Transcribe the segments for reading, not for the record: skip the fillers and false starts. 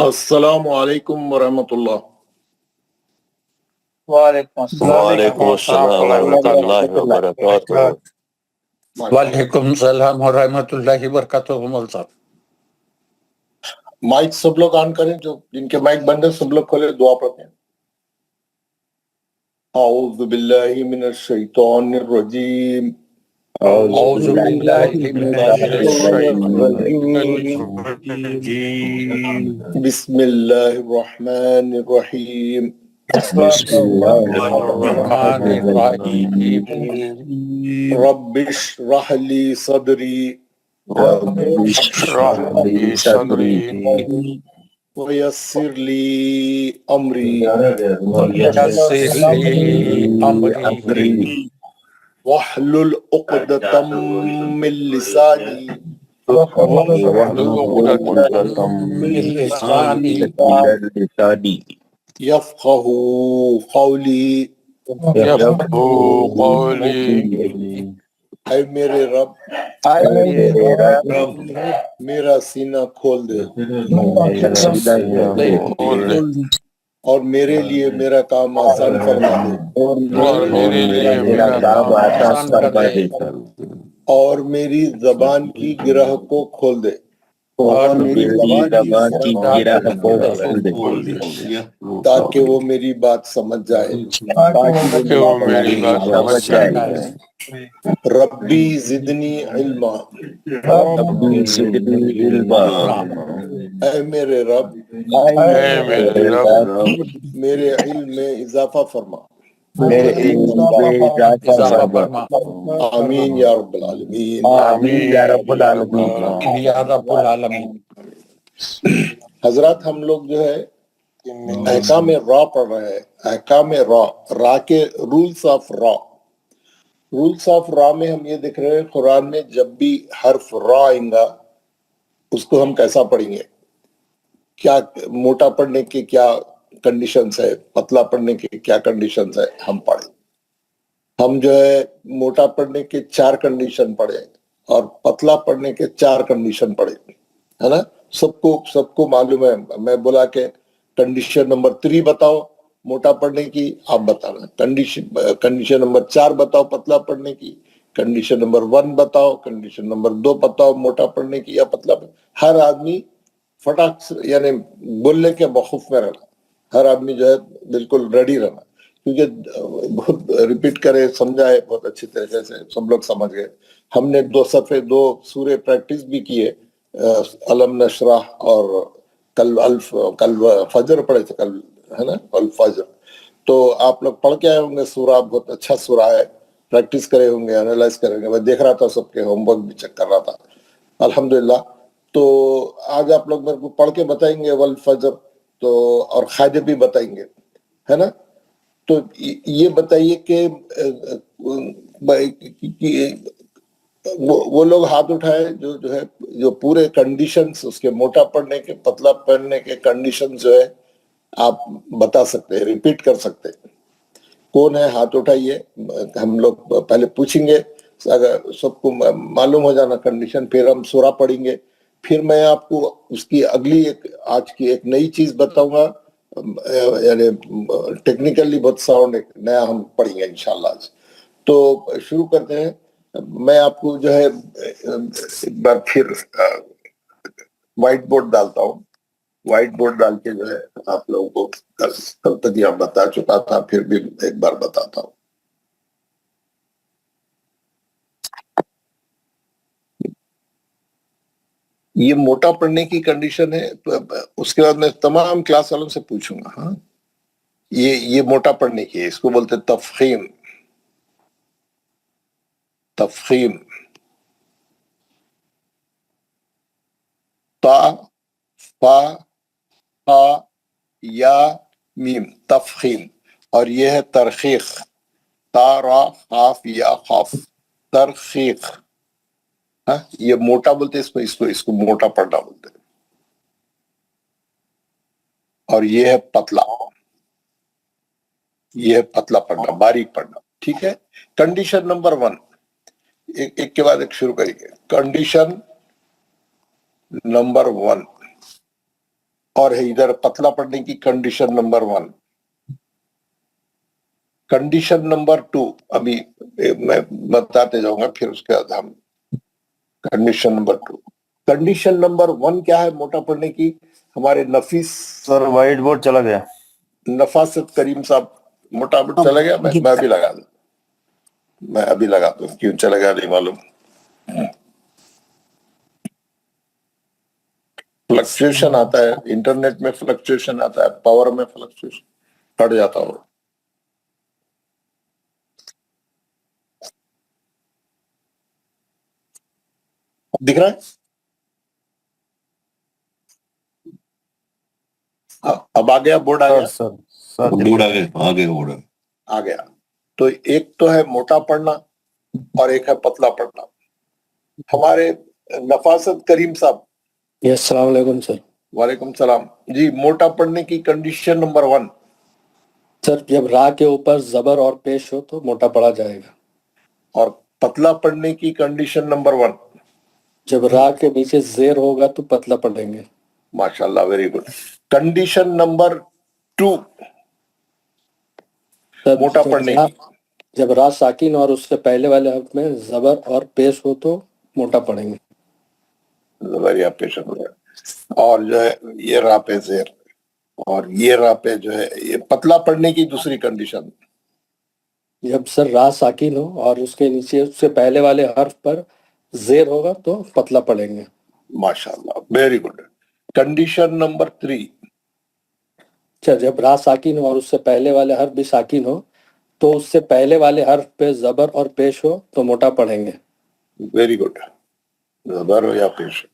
السلام علیکم ورحمۃ اللہ۔ وعلیکم السلام وعلیکم السلام ورحمۃ اللہ وبرکاتہ۔ وعلیکم السلام ورحمۃ اللہ وبرکاتہ۔ مول صاحب مائک سب لوگ آن کریں، جو جن کے مائک بند ہے سب لوگ کھولے، دعا پڑھتے ہیں۔ اعوذ باللہ من الشیطان الرجیم، اعوذ باللہ من الشیطان بسم اللہ الرحمن الرحیم، الرحمن الرحیم۔ رب اشرح لی صدری اشرح لی صدری ویسر لی امری یسر لی امری واحلل عقدۃ من لسانی لسانی یفقہوا قولی۔ یفقہوا قولی۔ اے میرے رب میرا سینہ کھول دے اور میرے لیے میرا کام آسان فرما دے، اور میرے لیے میرا کام آسان کر دے، اور میری زبان کی گرہ کو کھول دے، اور میری زبان کی گرہ کو کھول دے تاکہ وہ میری بات سمجھ جائے۔ کہ وہ میری بات سمجھ جائے۔ ربی زدنی علما، اے میرے رب اے میرے رب میرے علم میں اضافہ فرما۔ اضافہ فرما۔ آمین یا رب العالمین۔ آمین یا رب العالمین یا رب العالمین۔ حضرات ہم لوگ جو ہے احکام را پڑھ رہے ہیں، احکام را کے رولز آف را۔ رولز آف را میں ہم یہ دیکھ رہے ہیں قرآن میں جب بھی حرف را آئیں گا اس کو ہم کیسا پڑھیں گے، کیا موٹا پڑھنے کے کیا کنڈیشنز ہے، پتلا پڑھنے کے کیا کنڈیشنز ہے، ہم پڑھیں۔ ہم جو ہے موٹا پڑھنے کے 4 کنڈیشن پڑھیں اور پتلا پڑھنے کے 4 کنڈیشن پڑھیں، ہے نا؟ سب کو معلوم ہے۔ میں بولا کہ کنڈیشن نمبر 3 بتاؤ موٹا پڑھنے کی، آپ بتانا۔ کنڈیشن نمبر 4 بتاؤ پتلا پڑھنے کی، کنڈیشن نمبر 1 بتاؤ، کنڈیشن نمبر 2 بتاؤ موٹا پڑھنے کی یا پتلا پڑھنے۔ ہر آدمی فٹاک سے یعنی بولنے کے موقف میں رہنا، ہر آدمی جو ہے بالکل ریڈی رہنا، کیونکہ بہت ریپیٹ کرے سمجھائے بہت اچھی طریقے سے سب لوگ سمجھ گئے۔ ہم نے 2 صفحے 2 سورے پریکٹس بھی کیے، علم نشرح اور کل فجر پڑھے تھے، کل ہے نا الفجر، تو آپ لوگ پڑھ کے آئے ہوں گے سورہ، بہت اچھا سورہ ہے، پریکٹس کرے ہوں گے، انالائز کریں گے۔ میں دیکھ رہا تھا سب کے ہوم ورک بھی چیک کر رہا تھا الحمدللہ۔ تو آج آپ لوگ میرے کو پڑھ کے بتائیں گے والفجر، تو اور قاعدے بھی بتائیں گے، ہے نا؟ تو یہ بتائیے کہ وہ لوگ ہاتھ اٹھائے جو ہے جو پورے کنڈیشنز اس کے موٹا پڑھنے کے پتلا پڑھنے کے کنڈیشن جو ہے آپ بتا سکتے ہیں، ریپیٹ کر سکتے ہیں۔ کون ہے؟ ہاتھ اٹھائیے، ہم لوگ پہلے پوچھیں گے، اگر سب کو معلوم ہو جانا کنڈیشن، پھر ہم سورہ پڑھیں گے، پھر میں آپ کو اس کی اگلی آج کی ایک نئی چیز بتاؤں گا، یعنی ٹیکنیکلی بہت ساؤنڈ ایک نیا ہم پڑھیں گے انشاءاللہ آج۔ تو شروع کرتے ہیں۔ میں آپ کو جو ہے ایک بار پھر وائٹ بورڈ ڈالتا ہوں، وائٹ بورڈ ڈال کے جو ہے آپ لوگوں کو کل تک یہ بتا چکا تھا، پھر بھی ایک بار بتاتا ہوں۔ یہ موٹا پڑھنے کی کنڈیشن ہے، اس کے بعد میں تمام کلاس والوں سے پوچھوں گا۔ ہاں یہ موٹا پڑھنے کی ہے، اس کو بولتے تفخیم۔ تفخیم، تا فا ہا یا میم، تفخیم۔ اور یہ ہے ترخیخ، تا را خاف یا خاف، ترخیخ۔ ہاں یہ موٹا بولتے اس کو موٹا پڑھنا بولتے ہیں۔ اور یہ ہے پتلا، یہ ہے پتلا پڑھنا، باریک پڑھنا، ٹھیک ہے؟ کنڈیشن نمبر 1، ایک کے بعد ایک شروع کریں گے۔ کنڈیشن نمبر 1، اور ہے ادھر پتلا پڑھنے کی کنڈیشن نمبر 1. کنڈیشن نمبر 2 ابھی میں بتاتے جاؤں گا، پھر اس کے بعد ہم کنڈیشن نمبر 2. کنڈیشن نمبر 1 کیا ہے موٹا پڑھنے کی؟ ہمارے نفیس سر وائٹ بورڈ چلا گیا. نفاست کریم صاحب موٹا بورڈ چلا گیا. میں ابھی لگا دوں، میں ابھی لگا دوں، کیوں چلا گیا نہیں معلوم. فلکچویشن آتا ہے انٹرنیٹ میں، فلکچویشن آتا ہے، پاور میں فلکچویشن کٹ جاتا ہو. دکھ رہا ہے؟ اب آ گیا بورڈ، آ گیا، بورڈ آگے بورڈ آ گیا. تو ایک تو ہے موٹا پڑھنا اور ایک ہے پتلا پڑھنا. ہمارے نفاست کریم صاحب، السلام علیکم سر. وعلیکم السلام جی. موٹا پڑھنے کی کنڈیشن نمبر 1. سر جب را کے اوپر زبر اور پیش ہو تو موٹا پڑھا جائے گا. اور پتلا پڑھنے کی کنڈیشن نمبر 1. جب را کے نیچے زیر ہوگا تو پتلا پڑھیں گے. ماشاءاللہ، ویری گڈ. کنڈیشن نمبر 2 سر موٹا پڑھنے کی. جب را ساکن اور اس سے پہلے والے حرف میں زبر اور پیش ہو تو موٹا پڑھیں گے. زبریہ پیش ہو گیا. اور جو ہے یہ را پہ زیر اور یہ را پہ جو ہے یہ پتلا پڑھنے کی دوسری کنڈیشن. جب سر را ساکن ہو اور اس کے نیچے اس سے پہلے والے حرف پر زیر ہوگا تو پتلا پڑھیں گے. ماشاءاللہ، ویری گڈ. Condition number 3. اچھا، جب را ساکن ہو اور اس سے پہلے والے حرف بھی ساکن ہو تو اس سے پہلے والے حرف پہ زبر اور پیش ہو تو موٹا پڑھیں گے. Very good. زبر ہو یا پیش.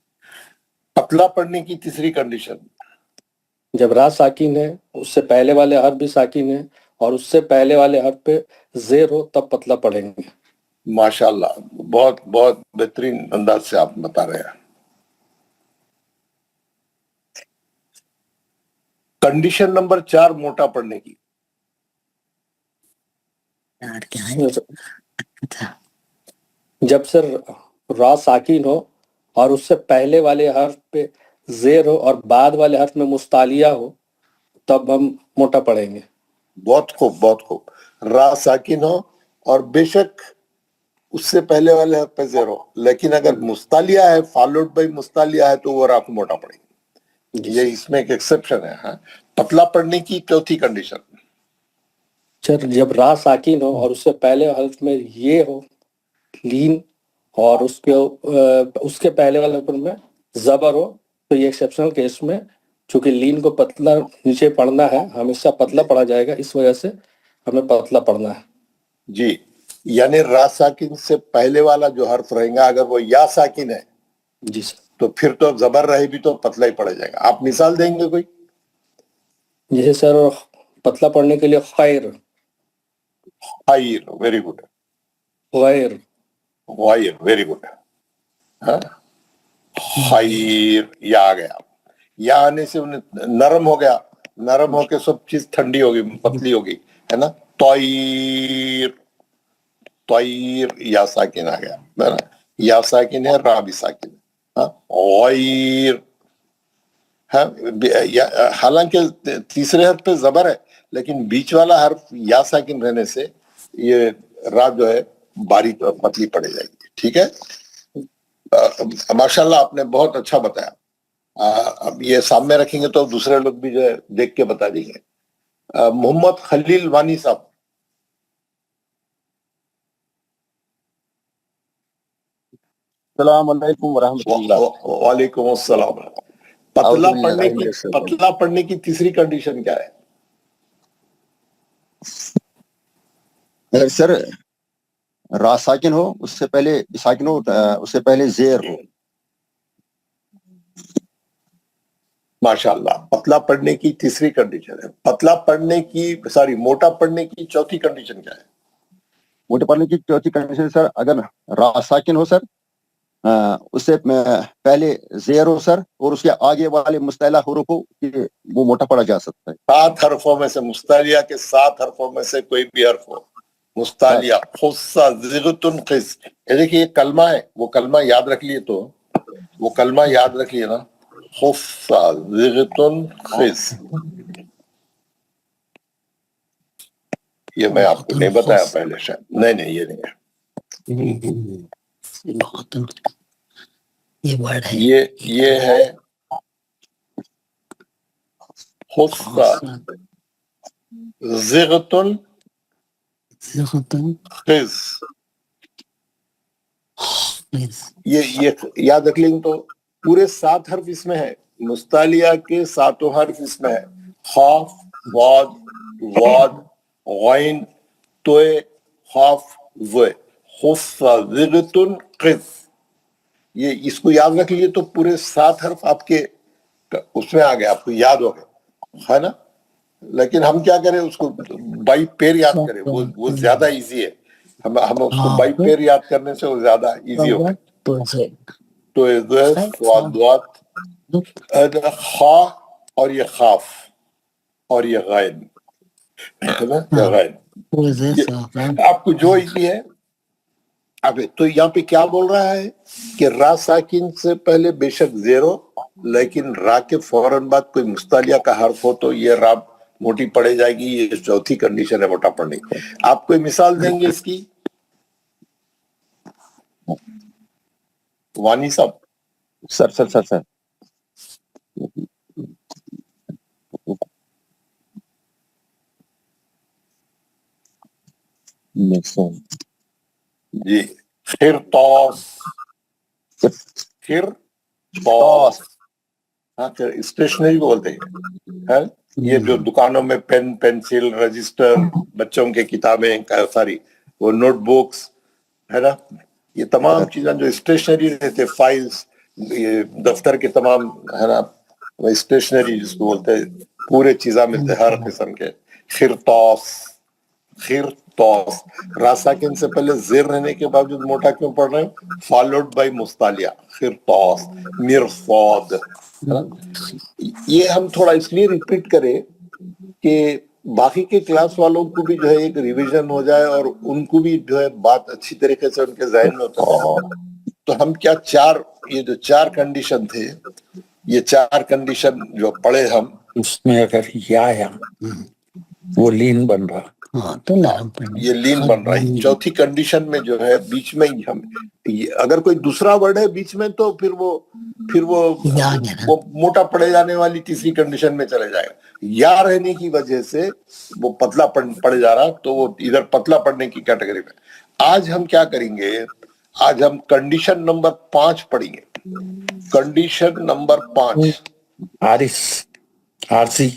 پتلا پڑھنے کی تیسری کنڈیشن. جب را ساکن ہے، اس سے پہلے والے حرف بھی ساکن ہے اور اس سے پہلے والے حرف پہ زیر ہو تب پتلا پڑھیں گے. ماشاءاللہ، بہت بہت بہترین انداز سے آپ بتا رہے ہیں. کنڈیشن نمبر 4 موٹا پڑھنے کی. جب سر را ساکن ہو اور اس سے پہلے والے حرف پہ زیر ہو اور بعد والے حرف میں مستعلیہ ہو تب ہم موٹا پڑھیں گے. بہت خوب، بہت خوب. را ساکن ہو اور بے شک اس سے پہلے والے حرف پہ زیر ہو، لیکن اگر مستعلیہ ہے، فالوڈ بائی مستعلیہ ہے تو وہ را کو موٹا پڑھیں گے. یہ اس میں ایک ایکسپشن ہے. ہاں، پتلا پڑھنے کی چوتھی کنڈیشن. سر جب را ساکن ہو اور اس سے پہلے حرف میں یہ ہو لین اور اس کے پہلے والے حرف میں زبر ہو تو یہ ایکسیپشنل کیس میں چونکہ لین کو پتلا نیچے پڑھنا ہے، ہمیشہ پتلا پڑھا جائے گا، اس وجہ سے ہمیں پتلا پڑھنا ہے. جی، یعنی را ساکن سے پہلے والا جو حرف رہے گا اگر وہ یا ساکن ہے جی سر. تو پھر تو زبر رہے بھی تو پتلا ہی پڑا جائے گا. آپ مثال دیں گے کوئی؟ جیسے سر پتلا پڑھنے کے لیے خیر، خیر، ویری گڈ. غیر، غیر، ویری گڈ. خیر، یا آ گیا. یا آنے سے نرم ہو گیا، نرم ہو کے سب چیز ٹھنڈی ہوگی، پتلی ہوگی، ہے نا. طیر، طیر، یا ساکن آ گیا. یا ساکن ہے، را بھی ساکن ہے. غیر، حالانکہ تیسرے حرف پہ زبر ہے لیکن بیچ والا حرف یا ساکن رہنے سے یہ را جو ہے باریک اور پتلی پڑ جائے گی. ٹھیک ہے. ماشاءاللہ آپ نے بہت اچھا بتایا. اب یہ سامنے رکھیں گے تو دوسرے لوگ بھی جو ہے دیکھ کے بتا دیں گے. محمد خلیل وانی صاحب. السلام علیکم ورحمۃ اللہ. وعلیکم السلام. پتلا پڑھنے کی تیسری کنڈیشن کیا ہے؟ اگر سر را ساکن ہو، اس سے پہلے ساکن ہو، اس سے پہلے زیر ہو. ماشاءاللہ، پتلا پڑھنے کی تیسری کنڈیشن ہے. پتلا پڑھنے کی موٹا پڑھنے کی چوتھی کنڈیشن کیا ہے؟ موٹے پڑھنے کی چوتھی کنڈیشن سر اگر را ساکن ہو سر، اس سے پہلے زیر ہو سر اور اس کے آگے والے مستعلیٰ حروف ہو کہ وہ موٹا پڑھا جا سکتا ہے. 7 حرفوں میں سے، مستعلیہ کے 7 حرفوں میں سے کوئی بھی حرف ہو. مستعلیہ، خصہ، زغتن، خز. یہ دیکھیے یہ کلمہ ہے، وہ کلمہ یاد رکھ لیے تو وہ کلمہ یاد رکھ لیے نا. خص زغتن خز. یہ میں آپ کو نہیں بتایا پہلے شاید. نہیں یہ نہیں ہے. یہ ورڈ ہے. یہ ہے خص زغتن خز. یہ یاد رکھ لیں تو پورے 7 حرف اس میں ہے. مستعلیہ کے 7 حرف اس میں ہے. خاف واد واد غین توئے خاف وے. خص زغتن قذ. یہ اس کو یاد رکھ لیے تو پورے 7 حرف آپ کے اس میں آ گئے, آپ کو یاد ہو گئے ہے نا. لیکن ہم کیا کریں, اس کو بائی پیر یاد کریں, وہ زیادہ ایزی ہے. ہم اس کو بائی پیر یاد کرنے سے وہ زیادہ ایزی ہو گئے. تو خا اور یہ خاف اور یہ غین ہے نا, یہ غین آپ کو جو ایزی ہے. اب تو یہاں پہ کیا بول رہا ہے کہ را ساکن سے پہلے بے شک زیر ہو, لیکن را کے فوراً بعد کوئی مستعلیہ کا حرف ہو تو یہ را موٹی پڑے جائے گی. یہ چوتھی کنڈیشن ہے موٹا پڑنے کی. آپ کوئی مثال دیں گے اس کی وانی صاحب؟ سر جی. خرطاس. خرطاس اسٹیشنری بولتے ہیں. یہ جو دکانوں میں پین پینسل رجسٹر بچوں کے کتابیں ساری وہ نوٹ بکس ہے نا, یہ تمام چیزیں جو اسٹیشنری رہتے, فائلز, یہ دفتر کے تمام ہے نا اسٹیشنری جس کو بولتے ہیں, پورے چیزاں ملتے ہر قسم کے. خرطاس. خرطاس را ساکن سے پہلے زیر رہنے کے باوجود موٹا کیوں پڑھ رہے ہیں؟ فالوڈ بائی مستعلیہ. خرطاس. مرصاد. یہ ہم تھوڑا اس لیے ریپیٹ کریں کہ باقی کے کلاس والوں کو بھی جو ہے ایک ریویژن ہو جائے اور ان کو بھی جو ہے بات اچھی طریقے سے ان کے ذہن میں ہوتا ہے. تو ہم کیا یہ جو 4 کنڈیشن تھے, یہ 4 کنڈیشن جو پڑھے ہم, اس میں اگر یا وہ لین بن رہا, یہ لین بن رہا ہے. چوتھی کنڈیشن میں جو ہے بیچ میں ہم اگر کوئی دوسرا ورڈ ہے بیچ میں تو پھر وہ موٹا پڑے جانے والی تیسری کنڈیشن میں چلے جائے گا. یا رہنے کی وجہ سے وہ پتلا پڑے جا رہا, تو وہ ادھر پتلا پڑنے کی کیٹیگری میں. آج ہم کیا کریں گے, آج ہم کنڈیشن نمبر 5 پڑھیں گے. کنڈیشن نمبر 5 آرسی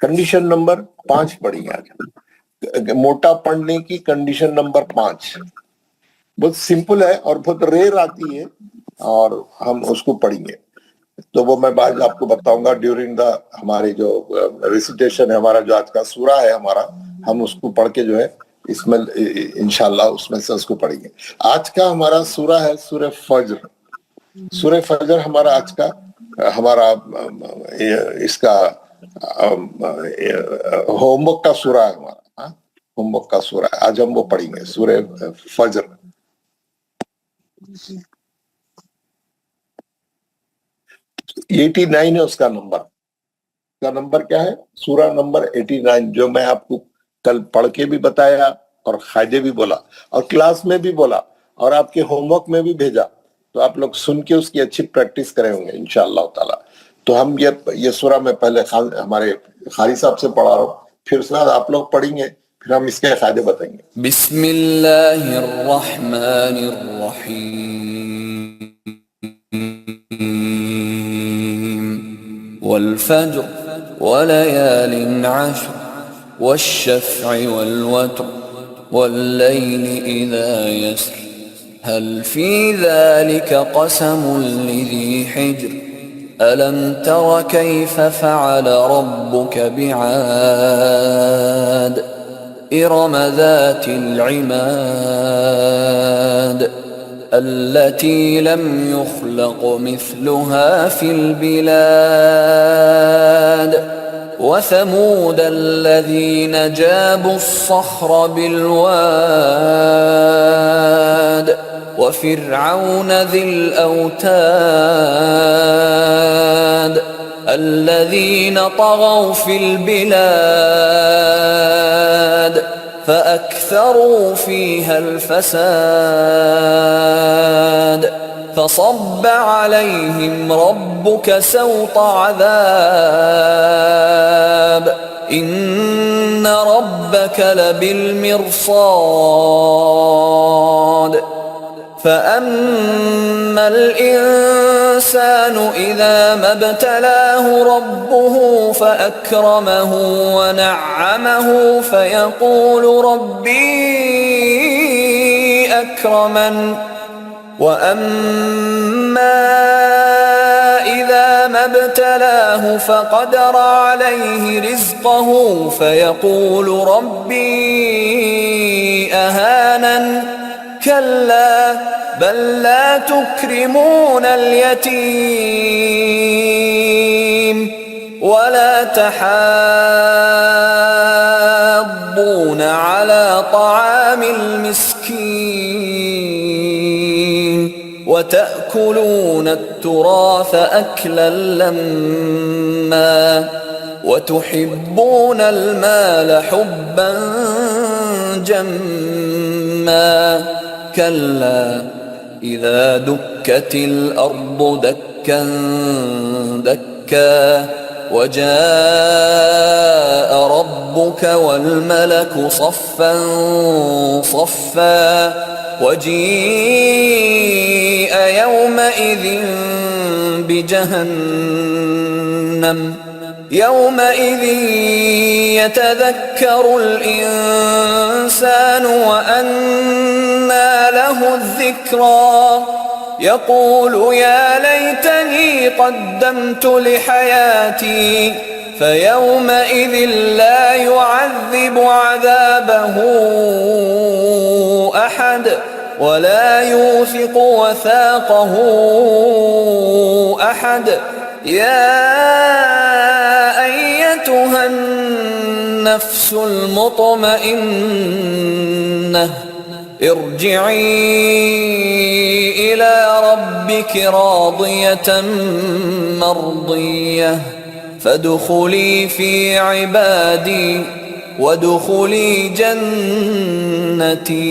کنڈیشن نمبر 5 پڑھیں گے آج. موٹا پڑھنے کی کنڈیشن نمبر 5 بہت سمپل ہے اور بہت ریئر آتی ہے, اور ہم اس کو پڑھیں گے. تو وہ میں بعد آپ کو بتاؤں گا ڈیورنگ دا ہماری جو ریسیٹیشن ہے, ہمارا جو آج کا سورہ ہے ہمارا, ہم اس کو پڑھ کے جو ہے اس میں انشاءاللہ اس میں سے اس کو پڑھیں گے. آج کا ہمارا سورہ ہے سورہ فجر. سورہ فجر ہمارا آج کا اس کا ہوم ورک کا سورہ ہے ہمارا. ہوم ورک کا سورہ ہے, آج ہم وہ پڑھیں گے سورہ فجر. ایٹی 89 ہے اس کا نمبر. کا نمبر کیا ہے؟ سورہ نمبر 89, جو میں آپ کو کل پڑھ کے بھی بتایا اور قاعدے بھی بولا اور کلاس میں بھی بولا اور آپ کے ہوم ورک میں بھی بھیجا. تو آپ لوگ سن کے اس کی اچھی پریکٹس کریں ہوں گے انشاءاللہ تعالی. تو ہم یہ سورہ میں پہلے ہمارے خاری صاحب سے پڑھا رہا ہوں, پھر اس کے بعد آپ لوگ پڑھیں گے, پھر ہم اس کے قاعدے بتائیں گے. بسم اللہ الرحمن الرحیم والفجر وليال عشر والشفع والوتر والليل إذا يسر هل في ذلك قسم لذي حجر ألم تر كيف فعل ربك بعاد إرم ذات العماد التي لم يخلق مثلها في البلاد وثمود الذين جابوا الصخر بالواد وفرعون ذي الأوتاد الذين طغوا في البلاد فأكثروا فيها الفساد فصب عليهم ربك سوط عذاب إن ربك لبالمرصاد فأما الإنسان إذا ما ابتلاه ربه فأكرمه ونعمه فيقول ربي أكرمن وأما إذا ما ابتلاه فقدر عليه رزقه فيقول ربي أهانن كلا بل لا تكرمون اليتيم ولا تحاضون على طعام المسكين وتأكلون التراث أكلا لما وتحبون المال حبا جما كلا إذا دكت الأرض دكا دكا وجاء ربك والملك صفا صفا وجيء يومئذ بجهنم يومئذ يتذكر الإنسان وأنى له الذكرى يقول يا ليتني قدمت لحياتي فيومئذ لا يعذب عذابه أحد ولا يوثق وثاقه أحد يا أيتها النفس المطمئنة ارجعي إلى ربك راضية مرضية فادخلي في عبادي وادخلي جنتي.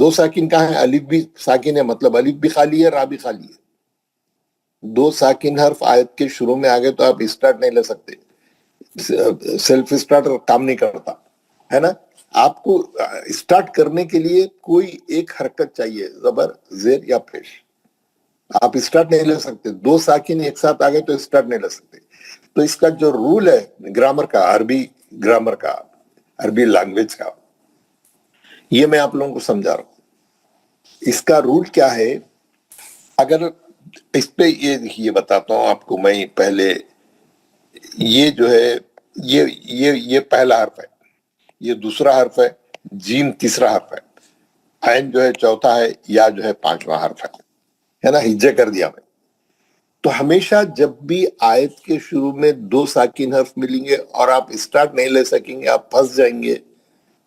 دو ساکن کہاں ہے؟ الف بھی ساکن ہے، مطلب الف بھی خالی ہے، را بھی خالی ہے. دو ساکن حرف آیت کے شروع میں آگے تو آپ اسٹارٹ نہیں لے سکتے، سیلف اسٹارٹ کام نہیں کرتا ہے نا. آپ کو اسٹارٹ کرنے کے لیے کوئی ایک حرکت چاہیے، زبر، زیر یا پیش. آپ اسٹارٹ نہیں لے سکتے، دو ساکن ایک ساتھ آگے تو اسٹارٹ نہیں لے سکتے. تو اس کا جو رول ہے گرامر کا، عربی گرامر کا، عربی لینگویج کا، یہ میں آپ لوگوں کو سمجھا رہا ہوں. اس کا رول کیا ہے؟ اگر اس پہ یہ بتاتا ہوں آپ کو میں پہلے. یہ جو ہے یہ پہلا حرف ہے، یہ دوسرا حرف ہے، جیم تیسرا حرف ہے، عین جو ہے چوتھا ہے، یا جو ہے پانچواں حرف ہے نا. ہجے کر دیا میں. تو ہمیشہ جب بھی آیت کے شروع میں دو ساکن حرف ملیں گے اور آپ اسٹارٹ نہیں لے سکیں گے، آپ پھنس جائیں گے،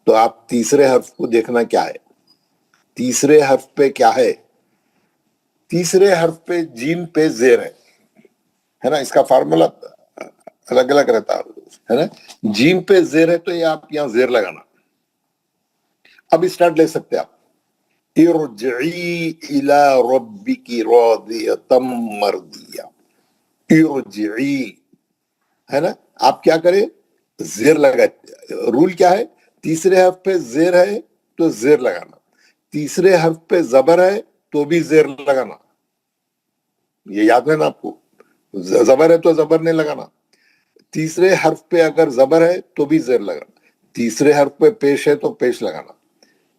تو آپ تیسرے حرف کو دیکھنا کیا ہے. تیسرے حرف پہ کیا ہے؟ تیسرے حرف پہ جیم پہ زیر ہے نا. اس کا فارمولا الگ الگ رہتا ہے نا. جیم پہ زیر ہے تو یہ آپ یہاں زیر لگانا. اب اسٹارٹ لے سکتے آپ. ارجعی الی ربک راضیۃ مرضیہ. ارجعی ہے نا. آپ کیا کریں؟ زیر لگا. رول کیا ہے؟ تیسرے حرف پہ زیر ہے تو زیر لگانا، تیسرے حرف پہ زبر ہے تو بھی زیر لگانا. یہ یاد ہے نا آپ کو، زبر ہے تو زبر نہیں لگانا. تیسرے حرف پہ اگر زبر ہے تو بھی زیر لگانا. تیسرے حرف پہ پیش ہے تو پیش لگانا.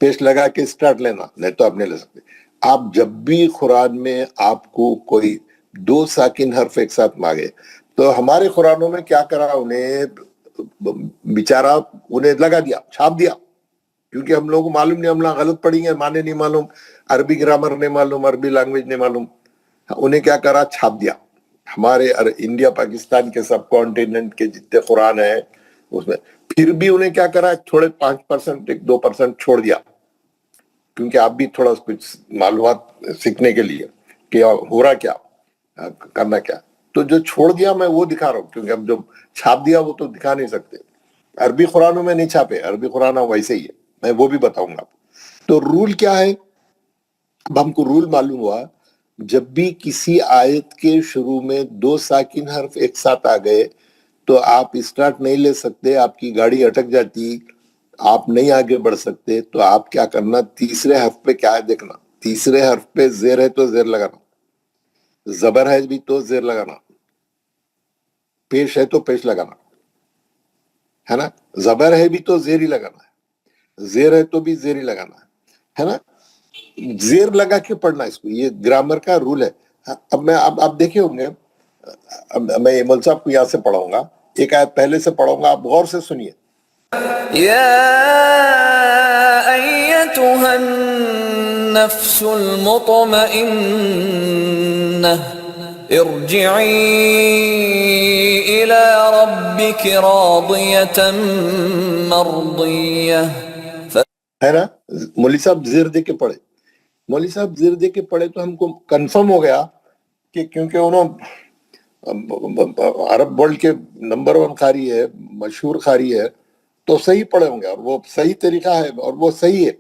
پیش لگا کے اسٹارٹ لینا، نہیں تو آپ نہیں لے سکتے. آپ جب بھی قرآن میں آپ کو کوئی دو ساکن حرف ایک ساتھ مانگے، تو ہمارے قرآنوں میں کیا کرا، انہیں بیچارہ انہیں لگا دیا، چھاپ دیا. کیونکہ ہم لوگوں کو معلوم نہیں، ہم لوگ غلط پڑھیں گے، معنی نہیں معلوم، عربی گرامر نہیں معلوم، عربی لینگویج نہیں معلوم. انہیں کیا کرا، چھاپ دیا. ہمارے انڈیا پاکستان کے سب کانٹیننٹ کے جتنے قرآن ہیں اس میں، پھر بھی انہیں کیا کرا، تھوڑے 5% 2% چھوڑ دیا. کیونکہ آپ بھی تھوڑا کچھ معلومات سیکھنے کے لیے کہ ہو رہا کیا، کرنا کیا. تو جو چھوڑ دیا میں وہ دکھا رہا ہوں، کیونکہ اب جو چھاپ دیا وہ تو دکھا نہیں سکتے. عربی قرآنوں میں نہیں چھاپے، عربی قرآن ویسے ہی ہے، میں وہ بھی بتاؤں گا. تو رول کیا ہے؟ اب ہم کو رول معلوم ہوا، جب بھی کسی آیت کے شروع میں دو ساکن حرف ایک ساتھ آ گئے تو آپ اسٹارٹ نہیں لے سکتے، آپ کی گاڑی اٹک جاتی، آپ نہیں آگے بڑھ سکتے. تو آپ کیا کرنا، تیسرے حرف پہ کیا ہے دیکھنا. تیسرے حرف پہ زیر ہے تو زیر لگانا، زبر ہے بھی تو زیر لگانا، پیش ہے تو پیش لگانا ہے نا. زبر ہے بھی تو زیر ہی لگانا ہے، زیر ہے تو بھی زیر ہی لگانا ہے نا. زیر لگا کے پڑھنا اس کو، یہ گرامر کا رول ہے. اب میں آپ دیکھے ہوں گے، میں مول صاحب کو یہاں سے پڑھاؤں گا، ایک آیت پہلے سے پڑھاؤں گا، آپ غور سے سنیے. يا أيتها النفس المطمئنة ارجعي إلى ربك راضية مرضية. ہے نا. مولوی صاحب زیر دے کے پڑھے، مولوی صاحب زیر دے کے پڑھے تو ہم کو کنفرم ہو گیا کہ کیونکہ انہوں عرب ورلڈ کے نمبر 1 قاری ہے، مشہور قاری ہے، تو صحیح پڑھے ہوں گے، اور وہ صحیح طریقہ ہے اور وہ صحیح ہے.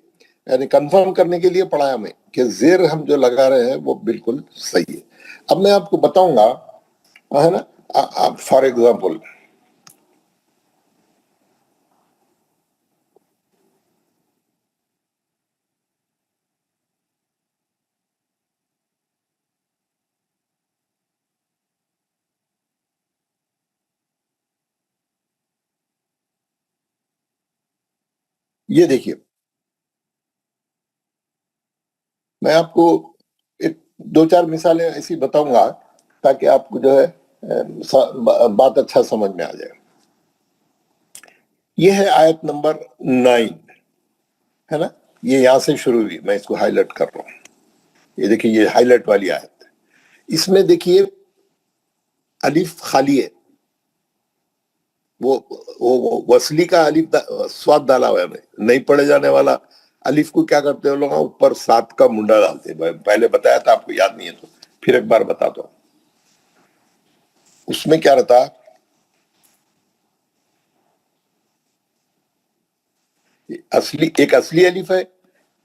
یعنی کنفرم کرنے کے لیے پڑھایا ہمیں کہ زیر ہم جو لگا رہے ہیں وہ بالکل صحیح ہے. اب میں آپ کو بتاؤں گا ہے نا. فار ایگزامپل یہ دیکھیے، میں آپ کو ایک 2-4 مثالیں ایسی بتاؤں گا تاکہ آپ کو جو ہے بات اچھا سمجھ میں آ جائے. یہ ہے آیت نمبر 9 ہے نا. یہ یہاں سے شروع ہوئی، میں اس کو ہائی لائٹ کر رہا ہوں. یہ دیکھیے، یہ ہائی لائٹ والی آیت ہے. اس میں دیکھیے الف خالی ہے، وہ وصلی کا الف سواد ڈالا ہوا ہے، نہیں پڑھے جانے والا الف کو کیا کرتے ہیں لوگ، اوپر 7 کا منڈا ڈالتے ہیں. پہلے بتایا تھا، آپ کو یاد نہیں ہے تو پھر ایک بار بتاتا ہوں. اس میں کیا رہتا، ایک اصلی الف ہے،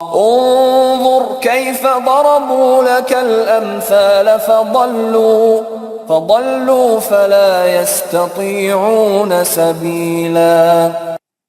انظر كيف ضربوا لك الأمثال فضلوا فلا يستطيعون سبيلا.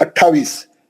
28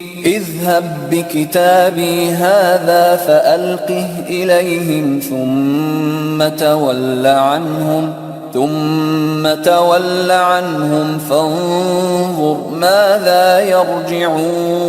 اذهب بكتابي هذا فألقه إليهم ثم تول عنهم فانظر ماذا يرجعون.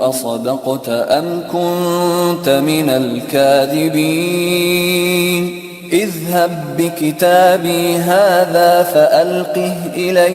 أصدقت أم كنت من الكاذبين اذهب بكتابي هذا فألقه إلي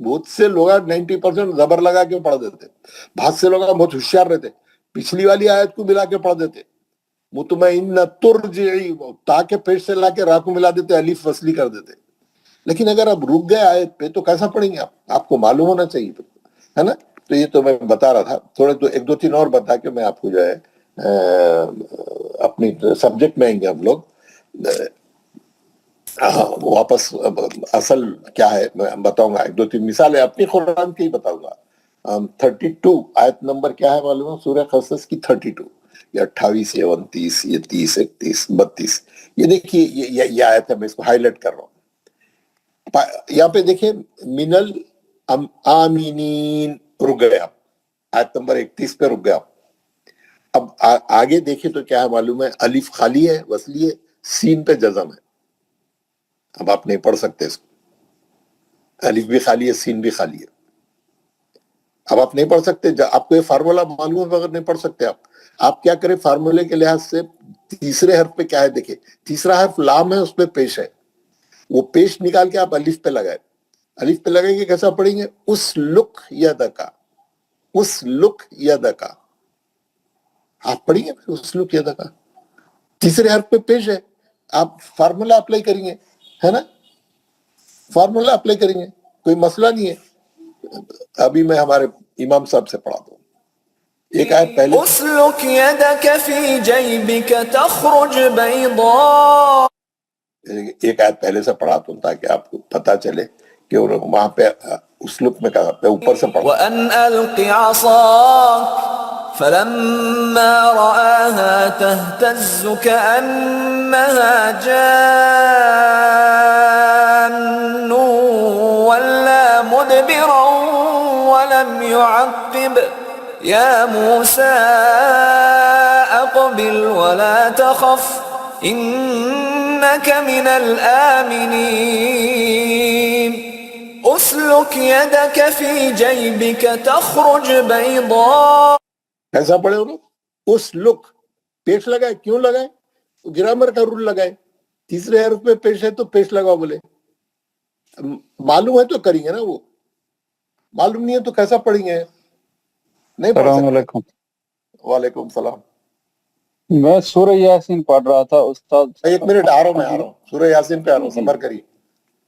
بہت سے لوگ 90% زبر لگا کے پڑھ دیتے, بہت سے لوگ بہت ہوشیار رہتے, پچھلی والی آیت کو ملا کے پڑھ دیتے, مطمئن ترجعی تاکہ پیش سے لا کے را کو ملا دیتے, الف وصلی کر دیتے. لیکن اگر آپ رک گئے آیت پہ تو کیسا پڑھیں گے آپ کو معلوم ہونا چاہیے, ہے نا. تو یہ تو میں بتا رہا تھا, تھوڑے تو ایک دو تین اور بتا کے میں آپ کو جو ہے اپنی سبجیکٹ میں آئیں گے ہم لوگ واپس. اصل کیا ہے میں بتاؤں گا, ایک دو تین مثالیں اپنی قرآن کی ہی بتاؤں گا. 32 آیت نمبر کیا ہے معلوم ہے سورہ قصص کی؟ 32 یا 28 یا 29 یا 30 31 32. یہ دیکھیے یہ آیت ہے, میں اس کو ہائی لائٹ کر رہا ہوں. یہاں پہ دیکھیں من الآمینین رک گئے آپ, آیت نمبر 31 پہ رک گئے آپ. اب آگے دیکھیں تو کیا ہے معلوم ہے, الف خالی ہے وصلی ہے, سین پہ جزم ہے. اب آپ نہیں پڑھ سکتے اس کو, الف بھی خالی ہے سین بھی خالی ہے. اب آپ نہیں پڑھ سکتے, آپ کو یہ فارمولا معلوم ہے بغیر نہیں پڑھ سکتے. آپ کیا کریں فارمولے کے لحاظ سے, تیسرے حرف پہ کیا ہے دیکھیں, تیسرا حرف لام ہے, اس پہ پیش ہے, وہ پیش نکال کے آپ الف پہ لگائیں. الف پہ لگائیں گے کیسا پڑھیں گے؟ اس لک یدکا, اس لک یدکا. آپ پڑھیں گے اس لک یدکا, تیسرے حرف پہ پیش ہے, آپ فارمولا اپلائی کریں گے, ہے نا, فارمولا اپلائی کریں گے, کوئی مسئلہ نہیں ہے. ابھی میں ہمارے امام صاحب سے پڑھا دوں ایک آیت پہلے. اسلک یدک فی جیبک تخرج بیضاء, ایک آیت پہلے سے پڑھاتا ہوں تاکہ آپ کو پتا چلے کہ وہاں پہ اسلوب میں کہا پہ اوپر سے پڑھا. وأن ألق عصاك فلما رآها تهتز كأنها جان ولا مدبرا ولم يعقب يا موسى أقبل ولا تخف إنك من الآمنين اسلک یدک فی جیبک تخرج بیضاء. ایسا پڑھے انہوں, اس لک پیش لگائے, کیوں لگائے؟ گرامر کا رول لگائے, تیسرے حرف پہ پیش ہے تو پیش لگاؤ بولے. معلوم ہے تو کریں گے نا, وہ معلوم نہیں ہے تو کیسا پڑھیں گے؟ نہیں پڑھ السلام سکتے. علیکم. وعلیکم السلام. میں سورہ یاسین پڑھ رہا تھا استاد. ایک منٹ آ رہا ہوں, سورہ یاسین پہ آ رہا ہوں, صبر کریے.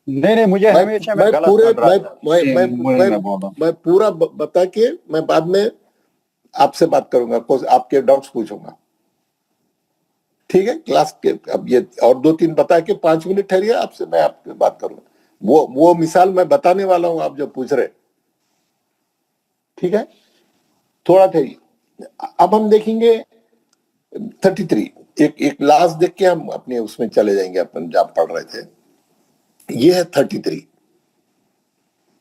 نہیں مجھے ہمیشہ میں غلط پڑھ رہا تھا. میں پورا بتا کے میں بعد میں آپ سے بات کروں گا, آپ کے ڈاؤٹس پوچھوں گا, ٹھیک ہے؟ کلاس کے اب یہ اور دو تین بتا کے 5 منٹ ٹھہریے, آپ سے میں آپ سے بات کروں گا. وہ مثال میں بتانے والا ہوں, آپ جو پوچھ رہے, ٹھیک ہے؟ تھوڑا ٹھہریے. اب ہم دیکھیں گے 33, ایک لاسٹ دیکھ کے ہم اپنے اس میں چلے جائیں گے, اپن جہاں پڑھ رہے تھے. یہ ہے 33,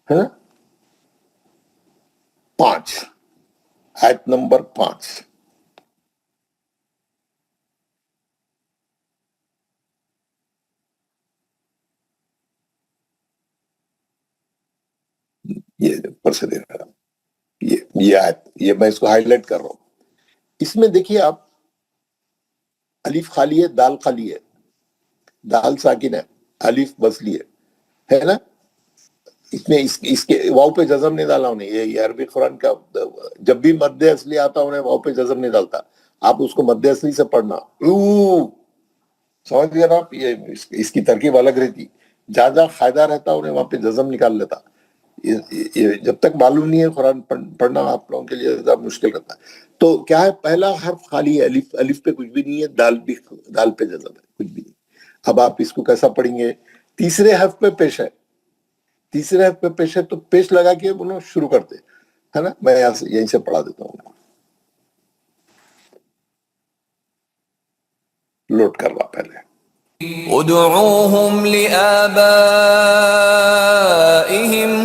ہے نا, 5 آیت نمبر 5. یہ اوپر سے دیکھ رہا, یہ آیت, یہ میں اس کو ہائی لائٹ کر رہا ہوں. اس میں دیکھیے آپ, الف خالی ہے, دال خالی ہے, دال ساکن ہے, الف بسلی ہے نا. اس میں اس کے واو پہ جزم نہیں ڈالا انہیں. یہ عربی قرآن کا جب بھی مد اصلی آتا انہیں واو پہ جزم نہیں ڈالتا. آپ اس کو مد اصلی سے پڑھنا, سمجھ گئے نا آپ. یہ اس کی ترکیب الگ رہتی, جہاں جہاں فائدہ رہتا انہیں وہاں پہ جزم نکال لیتا. جب تک معلوم نہیں ہے قرآن پڑھنا آپ لوگوں کے لیے زیادہ مشکل رہتا ہے. تو کیا ہے, پہلا حرف خالی ہے, الف پہ کچھ بھی نہیں ہے, دال پہ جزم ہے, کچھ بھی نہیں. اب آپ اس کو کیسا پڑھیں گے؟ تیسرے حرف پہ پیش ہے, تیسرے حرف پہ پیش ہے تو پیش لگا کے انہوں شروع کرتے, ہے نا. میں یہیں سے پڑھا دیتا ہوں, لوڈ کروا پہلے. ادعوهم لآبائهم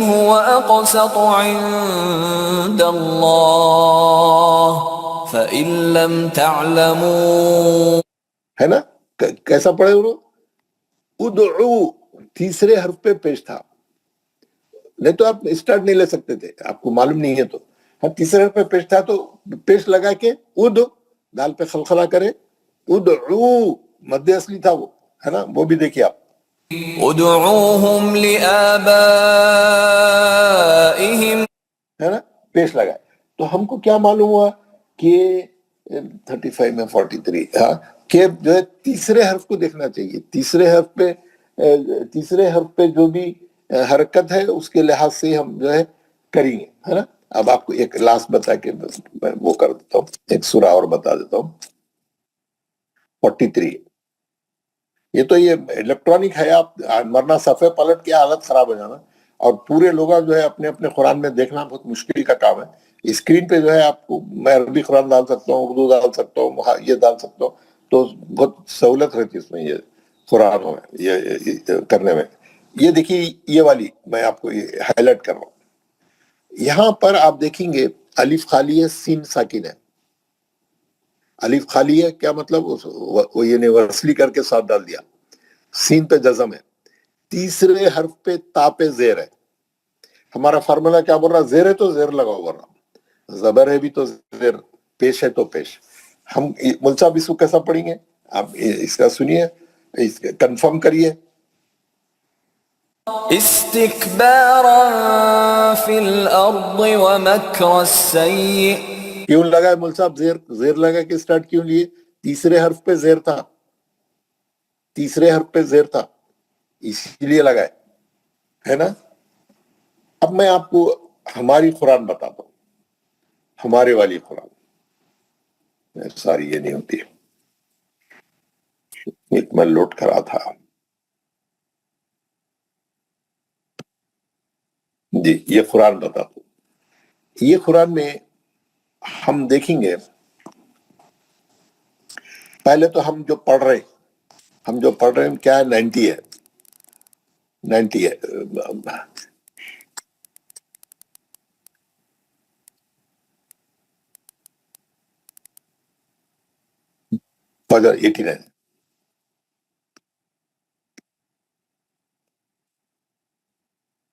هو أقسط عند الله فإن لم تعلموا, ہے نا. کیسا پڑھے انہوں؟ ادعو, تیسرے حرف پہ پیش تھا, نہیں تو آپ اسٹارٹ نہیں لے سکتے تھے, آپ کو معلوم نہیں ہے تو. ہاں, تیسرے حرف پہ پیش تھا تو پیش لگا کے اد, دال پہ خلخلا کرے, ادعو, مد اصلی تھا وہ, ہے نا. وہ بھی دیکھیے آپ, ادعوهم لآبائهم ہے نا، پیش لگائے. تو ہم کو کیا معلوم ہوا کہ 35 میں 43 ہاں کہ جو ہے تیسرے حرف کو دیکھنا چاہیے. تیسرے حرف پہ جو بھی حرکت ہے اس کے لحاظ سے ہم جو ہے کریں گے، ہے نا. اب آپ کو ایک لاسٹ بتا کے میں وہ کر دیتا ہوں، ایک سورہ اور بتا دیتا ہوں. 43 یہ تو یہ الیکٹرانک ہے، آپ ورنہ صفحے پلٹ کے حالت خراب ہو جانا، اور پورے لوگ جو ہے اپنے اپنے قرآن میں دیکھنا بہت مشکل کا کام ہے. اسکرین پہ جو ہے آپ کو میں عربی قرآن ڈال سکتا ہوں، اردو ڈال سکتا ہوں، یہ ڈال سکتا ہوں، تو بہت سہولت رہتی ہے اس میں، یہ قرآن میں یہ کرنے میں. یہ دیکھیے یہ والی میں آپ کو ہائی لائٹ کر رہا ہوں. یہاں پر آپ دیکھیں گے الف خالی ہے، سین ساکن ہے. الف خالی ہے کیا مطلب؟ وہ یونیورسلی کر کے ساتھ ڈال دیا. سین پہ جزم ہے. تیسرے حرف پہ تا پہ زیر ہے. ہمارا فارمولا کیا بول رہا؟ زیر ہے تو زیر لگاؤ بول رہا، زبر ہے بھی تو زیر، پیش ہے تو پیش. ہم مول صاحب اس کو کیسا پڑھیں گے؟ آپ اس کا سنیے، کنفرم کریے. استكبارا في الأرض ومكر السيء. کیوں لگا ہے مول صاحب زیر لگا کے سٹارٹ کیوں لیے؟ تیسرے حرف پہ زیر تھا، تیسرے حرف پہ زیر تھا اسی لیے لگا ہے نا. اب میں آپ کو ہماری قرآن بتاتا ہوں، ہمارے والی قرآن ساری یہ نہیں ہوتی، ایک میں لوٹ کرا تھا جی. یہ قرآن بتاتا ہوں. یہ قرآن میں ہم دیکھیں گے، پہلے تو ہم جو پڑھ رہے ہیں کیا ہے؟ 90 ہے، 90 ہے. فجر 89،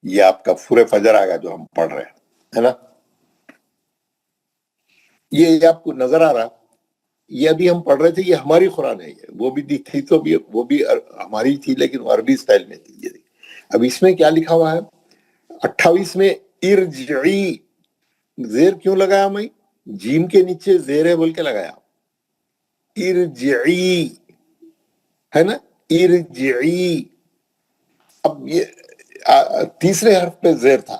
یہ آپ کا پورے فجر آئے گا جو ہم پڑھ رہے ہیں، ہے نا. یہ آپ کو نظر آ رہا، یہ ابھی ہم پڑھ رہے تھے، یہ ہماری قرآن ہے. یہ وہ بھی تھی تو بھی وہ بھی ہماری تھی، لیکن وہ عربی سٹائل میں تھی. یہ اب اس میں کیا لکھا ہوا ہے؟ 28 میں ارجعی، زیر کیوں لگایا میں؟ جیم کے نیچے زیر ہے بول کے لگایا. ارجعی ہے نا، ارجعی. اب یہ تیسرے حرف پہ زیر تھا،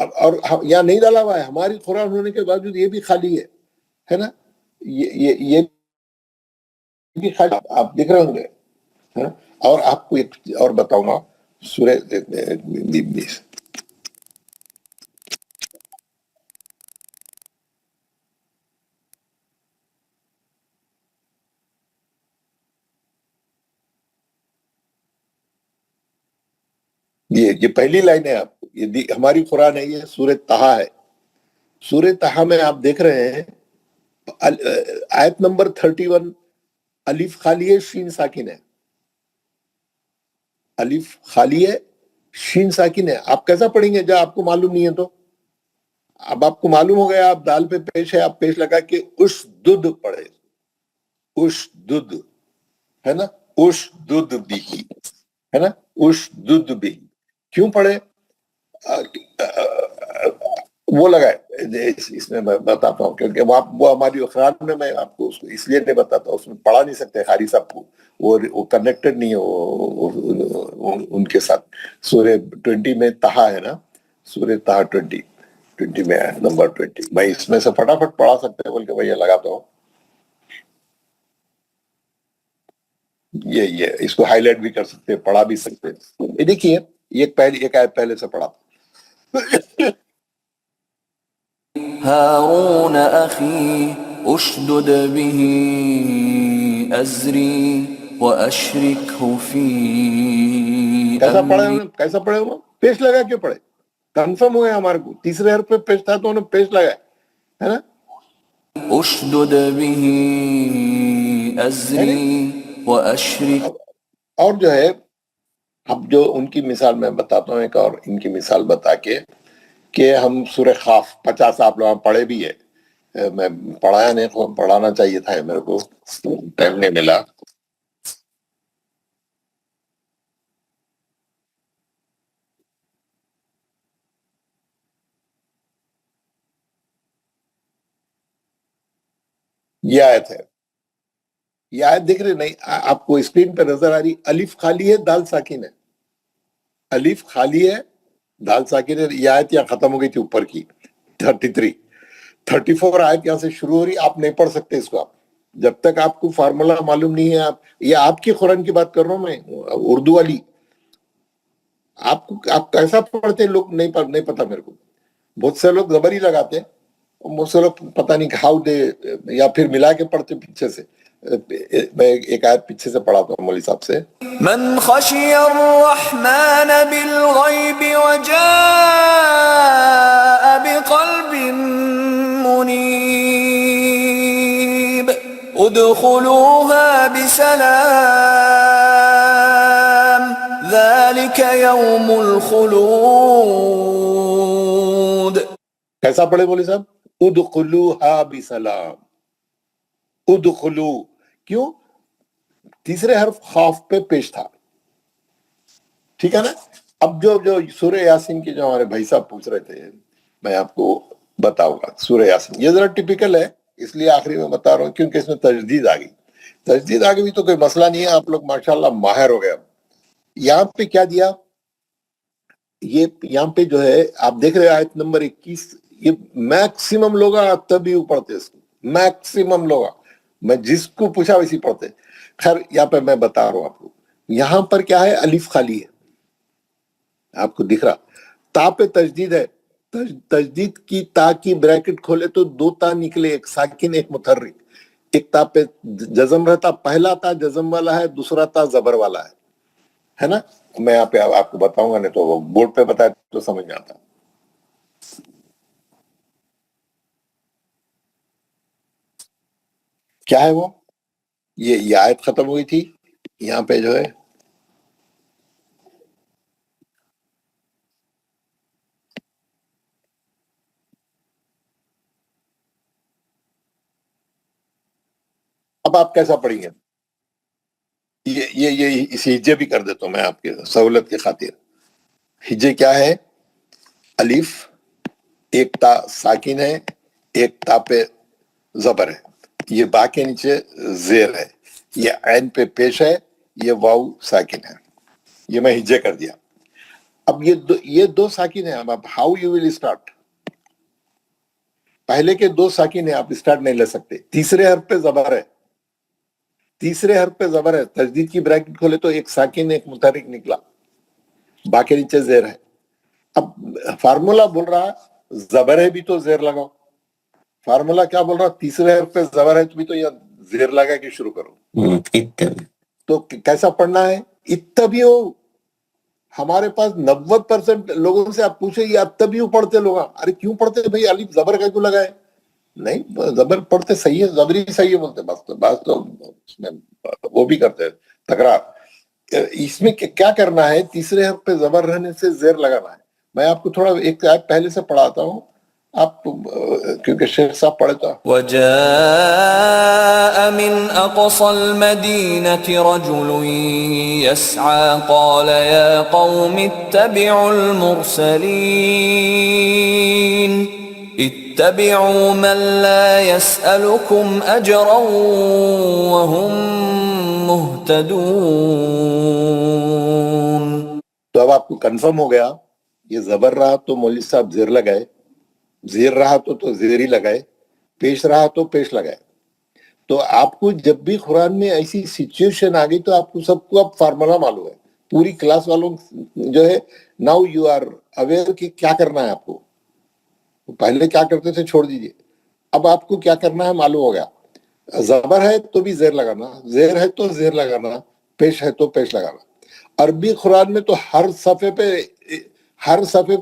اور یہاں نہیں ڈالا ہوا ہے. ہماری قرآن ہونے کے باوجود یہ بھی خالی ہے نا. یہ بھی خالی آپ دیکھ رہے ہوں گے. اور آپ کو ایک اور بتاؤں گا، سورہ یہ پہلی لائن ہے. آپ کو یہ ہماری قرآن ہے، یہ سورہ طٰہٰ ہے. سورہ طٰہٰ میں آپ دیکھ رہے ہیں آیت نمبر 31، الف خالی ہے، شین ساکن ہے. الف خالی ہے، شین ساکن ہے. آپ کیسا پڑھیں گے جب آپ کو معلوم نہیں ہے تو؟ اب آپ کو معلوم ہو گیا، آپ دال پہ پیش ہے، آپ پیش لگا کے اشدد پڑھے، اشدد ہے نا، اشدد بھی ہے نا، اشدد بھی. کیوں پڑھے؟ وہ لگائے. اس میں میں بتاتا ہوں کیونکہ وہ ہماری قرآن میں آپ کو اس لیے نہیں بتاتا، اس میں پڑھا نہیں سکتے قاری صاحب کو، وہ کنیکٹڈ نہیں ہے ان کے ساتھ. سورہ 20 میں طٰہٰ ہے نا، سورہ طٰہٰ 20 میں ہے نمبر 20. میں اس میں سے فٹافٹ پڑھا سکتے ہیں بول کے بھائی لگاتا ہوں. یہ اس کو ہائی لائٹ بھی کر سکتے ہیں، پڑھا بھی سکتے ہیں. یہ دیکھیے ایک آیت پہلے سے پڑھا. هارون أخي أشدد به أزري وأشركه في أمري. کیسا پڑھے انہوں؟ پیش لگا کے پڑھے. کنفرم ہو گیا ہمارے کو، تیسرے حرف پہ پیش تھا تو انہوں پیش لگا ہے نا. أشدد به أزري وأشرك. اور جو ہے اب جو ان کی مثال میں بتاتا ہوں، ایک اور ان کی مثال بتا کے کہ ہم سورہ خاف 50 آپ لوگ پڑھے بھی ہے. میں پڑھایا نہیں، پڑھانا چاہیے تھا، میرے کو ٹائم نہیں ملا. یہ آیت ہے. یہ آیت دیکھ رہے نہیں آپ کو اسکرین پہ نظر آ رہی؟ الف خالی ہے دال ساکن ہے. الف خالی ہے دال ساکن ہے. یہ آیت یہاں ختم ہو گئی تھی اوپر کی 33. 34 آیت یہاں سے شروع ہو رہی. آپ نہیں پڑھ سکتے اس کو. آپ جب تک آپ کو فارمولا معلوم نہیں ہے، یہ آپ کی قرآن کی بات کر رہا ہوں میں، اردو والی. آپ کیسا پڑھتے لوگ نہیں پتا میرے کو. بہت سے لوگ زبر ہی لگاتے ہیں، بہت سے لوگ پتہ نہیں ہاؤ دے، یا پھر ملا کے پڑھتے پیچھے سے. میں ایک آیت پیچھے سے پڑھاتا ہوں مولوی صاحب سے. من خشي الرحمن بالغيب وجاء بقلب منيب ادخلوها بسلام ذلك يوم الخلود. کیسا پڑھے مولوی صاحب؟ ادخلوها بسلام. ادخلو کیوں؟ تیسرے حرف خاف پہ پیش تھا. ٹھیک ہے نا؟ اب جو سورہ یاسین کی جو ہمارے بھائی صاحب پوچھ رہے تھے، میں آپ کو بتاؤں گا. سورہ یاسین یہ ذرا ٹپیکل ہے، اس لیے آخری میں بتا رہا ہوں کیونکہ اس میں تجدید آ گئی. تجدید آ گئی تو کوئی مسئلہ نہیں ہے. آپ لوگ ماشاءاللہ ماہر ہو گئے. یہاں پہ کیا دیا؟ یہ یہاں پہ جو ہے آپ دیکھ رہے آیت نمبر 21. یہ میکسیمم لوگ تبھی پڑھتے اس کو. میکسیمم لوگ، میں جس کو پوچھا ویسی پڑھتے. خیر یہاں پہ میں بتا رہا ہوں آپ کو. یہاں پر کیا ہے؟ الف خالی ہے، آپ کو دکھ رہا. تا پہ تجدید ہے. تجدید کی تا کی بریکٹ کھولے تو 2 تا نکلے، ایک ساکن ایک متحرک. ایک تا پہ جزم رہتا، پہلا تا جزم والا ہے، دوسرا تا زبر والا ہے نا. میں یہاں پہ آپ کو بتاؤں گا، نہیں تو بورڈ پہ بتایا تو سمجھ میں آتا. کیا ہے وہ؟ یہ آیت ختم ہوئی تھی. یہاں پہ جو ہے اب آپ کیسا پڑھیں گے؟ یہ اس ہجے بھی کر دیتا ہوں میں آپ کے سہولت کی خاطر. ہجے کیا ہے؟ الف، ایک تا ساکن ہے، ایک تا پہ زبر ہے، یہ با کے نیچے زیر ہے، یہ عین پہ پیش ہے، یہ واو ساکن ہے. یہ میں ہجے کر دیا. اب یہ دو ساکن ہیں. اب ہاؤ یو ول اسٹارٹ؟ پہلے کے 2 ساکن ہیں، آپ اسٹارٹ نہیں لے سکتے. تیسرے حرف پہ زبر ہے. تیسرے حرف پہ زبر ہے. تجدید کی بریکٹ کھولے تو ایک ساکن ایک متحرک نکلا، با کے نیچے زیر ہے. اب فارمولا بول رہا زبر ہے بھی تو زیر لگاؤ. فارمولا کیا بول رہا؟ تیسرے حرف پہ زبر ہے تو بھی تو یہ زیر لگا کے شروع کرو. تو کیسا پڑھنا ہے؟ اتبعو. ہمارے پاس 90% لوگوں سے آپ پوچھے یہ اتبعو پڑھتے لوگ. ارے کیوں پڑھتے بھائی؟ الف زبر کا کیوں لگائے؟ نہیں، زبر پڑھتے صحیح ہے، زبری صحیح ہے بولتے. بس تو اس میں وہ بھی کرتے ہیں تکرار. اس میں کیا کرنا ہے؟ تیسرے حرف پہ زبر رہنے سے زیر لگانا ہے. میں آپ کو تھوڑا ایک آیت پہلے سے پڑھاتا ہوں، آپ کیونکہ شیخ صاحب پڑھے تو. وجاء من أقصى المدينة رجل يسعى قال يا قوم اتبعوا المرسلين اتبعوا من لا يسألكم أجرا وهم مهتدون. تو اب آپ کو کنفرم ہو گیا. یہ زبر رہا تو مولوی صاحب زیر لگائے، زیر رہا تو زیر ہی لگائے، پیش رہا تو پیش لگائے. تو آپ کو جب بھی قرآن میں ایسی سچویشن آ گئی تو آپ کو سب کو اب فارمولا معلوم ہے. پوری کلاس والوں جو ہے ناؤ یو آر اویئر کہ کیا کرنا ہے آپ کو. پہلے کیا کرتے تھے چھوڑ دیجئے. اب آپ کو کیا کرنا ہے معلوم ہو گیا. زبر ہے تو بھی زیر لگانا، زیر ہے تو زیر لگانا، پیش ہے تو پیش لگانا. عربی قرآن میں تو ہر صفحے پہ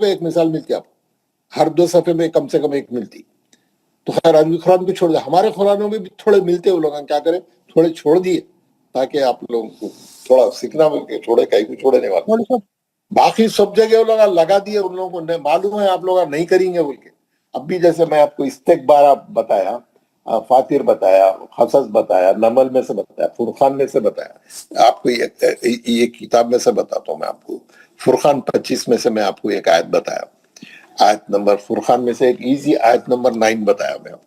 ایک مثال ملتی ہے آپ کو. ہر 2 صفحے میں کم سے کم ایک ملتی. تو خیر عربی قرآن کو چھوڑ دیا. ہمارے قرآنوں میں بھی تھوڑے ملتے، وہ لوگ کیا کریں تھوڑے چھوڑ دیے تاکہ آپ لوگوں کو تھوڑا سیکھنا مل کے. چھوڑے کہیں کو چھوڑے نہیں والے. باقی سب جگہ وہ لوگ لگا دیے، ان لوگوں کو معلوم ہے آپ لوگ نہیں کریں گے بول کے. اب بھی جیسے میں آپ کو استکبارہ بتایا، فاتر بتایا، قصص بتایا، نمل میں سے بتایا، فرقان میں سے بتایا. آپ کو یہ کتاب میں سے بتاتا ہوں میں آپ کو. فرقان 25 میں سے میں آپ کو ایک آیت بتایا. آیت نمبر فرقان میں سے ایک ایزی آیت نمبر 9 بتایا میں آپ کو.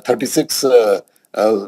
36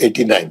89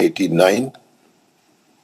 89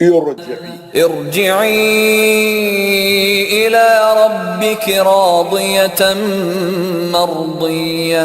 ارجعي إلى ربك راضية مرضية।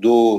2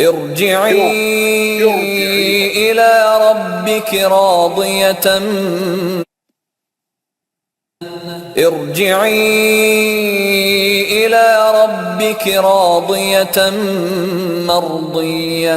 ارجعي إلى ربك راضية ارجعي إلى ربك راضية مرضية۔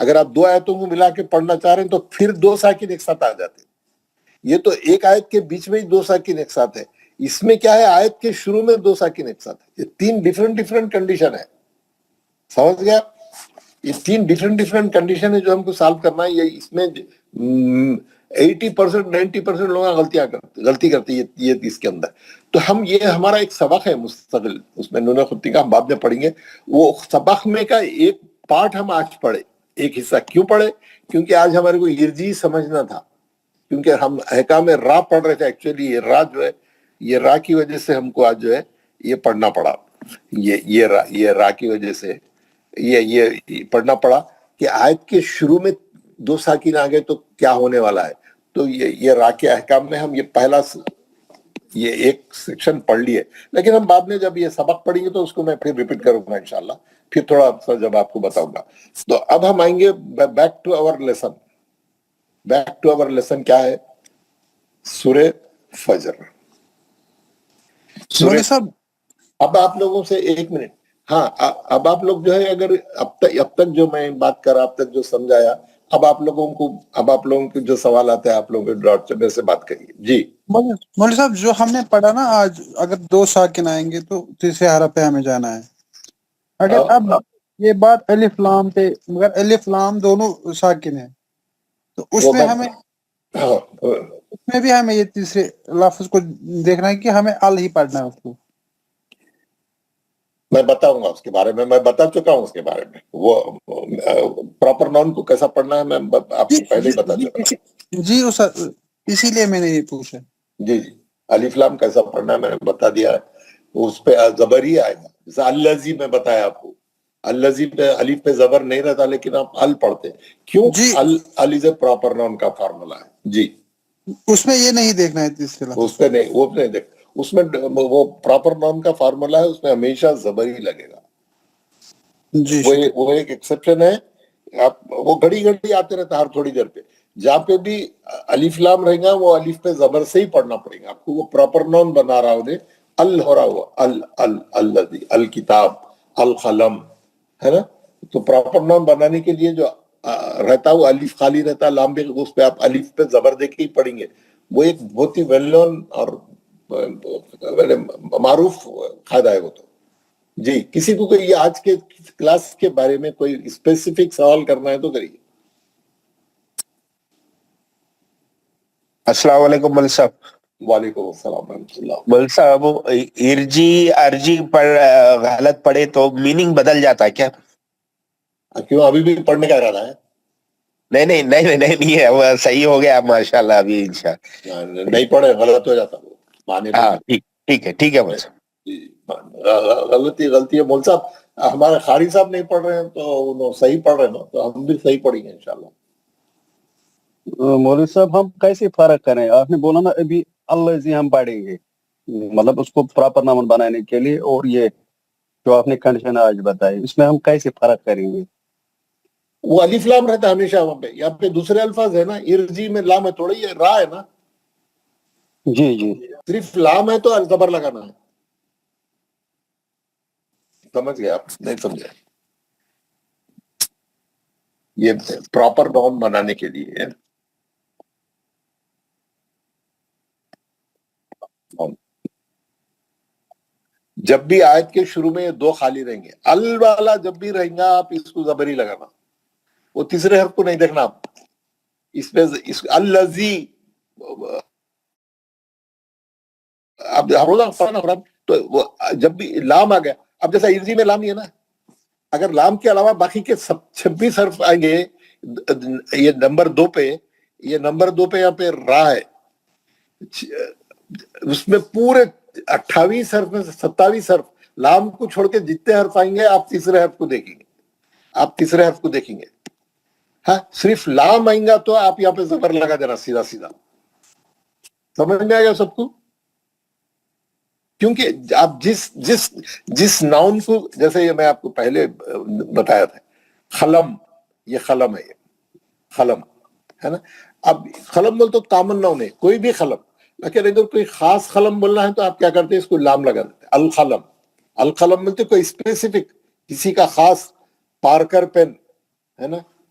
اگر آپ دو آیتوں کو ملا کے پڑھنا چاہ رہے ہیں تو پھر دو ساکن ایک ساتھ آ جاتے ہیں. یہ تو ایک آیت کے بیچ میں ہی دو ساکن ایک ساتھ ہے. اس میں کیا ہے, آیت کے شروع میں دو ساکن ایک ساتھ ہے. یہ تین ڈیفرنٹ کنڈیشن ہے. سمجھ گیا؟ یہ تین ڈیفرنٹ کنڈیشن ہے جو ہم کو سالو کرنا ہے. یہ اس میں 80% 90% لوگ غلطی کرتے یہ اس کے اندر. تو ہم یہ ہمارا ایک سبق ہے مستقل, اس میں نون خطی کا ہم بعد میں پڑھیں گے. وہ سبق میں کا ایک پارٹ ہم آج پڑھے, ایک حصہ کیوں پڑھے, کیونکہ آج ہمارے کو ارجی سمجھنا تھا, کیونکہ ہم احکام را پڑھ رہے تھے. ایکچولی یہ را جو ہے, یہ را کی وجہ سے ہم کو آج جو ہے یہ پڑھنا پڑا. یہ را کی وجہ سے یہ پڑھنا پڑا کہ آیت کے شروع میں دو ساکن آ گئے تو کیا ہونے والا ہے. تو یہ را کے احکام میں ہم یہ پہلا یہ ایک سیکشن پڑھ لیے, لیکن ہم بعد میں جب یہ سبق پڑھیں گے تو اس کو میں پھر ریپیٹ کروں گا انشاءاللہ, پھر تھوڑا سا جب آپ کو بتاؤں گا. تو اب ہم آئیں گے back to our lesson. Back to our lesson کیا ہے؟ سورہ فجر. مولوی صاحب اب آپ لوگوں سے ایک منٹ, ہاں اب آپ لوگ جو ہے اگر اب تک جو میں بات کر رہا, اب تک جو سمجھایا, اب آپ لوگوں کے جو سوالات ہیں آپ لوگوں کے ڈاٹ سے سے بات کریے. جی مولوی صاحب, جو ہم نے پڑھا نا آج, اگر دو ساکن آئیں گے تو تیسرے حرف پہ ہمیں جانا ہے. اگر اب یہ بات الف لام پہ, مگر الف لام دونوں ساکن ہیں, تو اس میں بھی ہمیں یہ تیسرے لفظ کو دیکھنا ہے کہ ہمیں ال ہی پڑھنا ہے اس کو. میں بتاؤں گا اس کے بارے میں بتا چکا ہوں اس کے بارے میں. وہ پراپر ناؤن کو کیسا پڑھنا ہے میں آپ کو پہلے ہی بتا چکا ہوں. جی اسی لیے میں نے یہ پوچھا. جی الف لام کیسا پڑھنا ہے میں نے بتا دیا ہے. اس پہ زبر ہی آئے گا. جیسے الذی میں بتایا آپ کو, الذی پہ الف پہ زبر نہیں رہتا, لیکن آپ ال پڑھتے. کیوں؟ ال از اے پراپر ناؤن کا فارمولا ہے. جی اس میں یہ نہیں دیکھنا ہے تیسرے لفظ, اس پہ نہیں, وہ نہیں دیکھ, اس میں وہ پراپر ناؤن کا فارمولا ہے, اس میں ہمیشہ زبر ہی لگے گا. جی وہ ایک ایکسپشن ہے. آپ وہ گھڑی آتے رہتا ہر تھوڑی دیر پہ. جہاں پہ بھی الف لام رہے گا وہ الف پہ زبر سے ہی پڑھنا پڑے گا آپ کو. وہ پراپر ناؤن بنا رہا انہیں, ال ہو رہا ہوا, الذی, الکتاب, القلم, ہے نا. تو پراپر ناؤن بنانے کے لیے جو رہتا وہ الف خالی رہتا, لام بھی اس پہ آپ الف پہ زبر دے کے ہی پڑھیں گے. وہ ایک بہت ہی ویل نون اور معروف قاعدہ ہے وہ. تو جی کسی کو کوئی آج کے کلاس کے بارے میں کوئی اسپیسیفک سوال کرنا ہے تو کریے. السلام علیکم مولوی صاحب. وعلیکم السلام ورحمۃ اللہ. مولوی صاحب ارجی پر غلط پڑے تو میننگ بدل جاتا ہے کیا؟ کیوں ابھی بھی پڑھنے کا ارادہ ہے؟ نہیں ہے, وہ صحیح ہو گیا ماشاءاللہ. ابھی انشاءاللہ نہیں پڑھے غلط ہو جاتا وہ معنی. ہاں ٹھیک ہے مولوی صاحب. غلطی ہے مول صاحب. ہمارے قاری صاحب نہیں پڑھ رہے ہیں تو صحیح پڑھ رہے ہیں, تو ہم بھی صحیح پڑھیں گے انشاءاللہ. مولوی صاحب ہم کیسے فرق کریں؟ آپ نے بولا نا ابھی الذی ہم پڑھیں گے, مطلب اس کو پراپر نام بنانے کے لیے, اور یہ جو آپ نے کنڈیشن آج بتائی اس میں ہم کیسے فرق کریں گے؟ وہ الف لام رہتا ہے ہمیشہ وہاں پہ. یہاں پہ دوسرے الفاظ ہے نا, ارجی میں لام ہے تھوڑا, یہ را ہے نا. جی صرف لام ہے تو زبر لگانا ہے. سمجھ گئے آپ؟ نہیں سمجھے؟ یہ پراپر ناؤن بنانے کے لیے جب بھی آیت کے شروع میں یہ دو خالی رہیں گے, ال والا جب بھی رہیں گا آپ اس کو زبر ہی لگانا. وہ تیسرے حرف کو نہیں دیکھنا آپ. اس پہ الذی, اب روزہ پڑھنا قرآن, تو جب بھی لام آ گیا, اب جیسا ارجی میں لام ہی ہے نا, اگر لام کے علاوہ باقی کے 26 حرف آئیں گے یہ نمبر 2 پہ, یہاں پہ را ہے, اس میں پورے 28 حرف میں سے 27 حرف لام کو چھوڑ کے جتنے حرف آئیں گے آپ تیسرے حرف کو دیکھیں گے. ہاں صرف لام آئیں گا تو آپ یہاں پہ زبر لگا دینا سیدھا. سمجھ میں آ گیا سب کو؟ کیونکہ آپ جس ناؤن کو, جیسے یہ میں آپ کو پہلے بتایا تھا, خلم, یہ خلم ہے, یہ خلم ہے نا. اب خلم بول تو کامن ناؤن ہے, کوئی بھی خلم, لیکن اگر کوئی خاص خلم بولنا ہے تو آپ کیا کرتے ہیں, اس کو لام لگا دیتے. القلم بولتے کوئی اسپیسیفک, کسی کا خاص, پارکر پین ہے نا,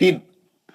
3।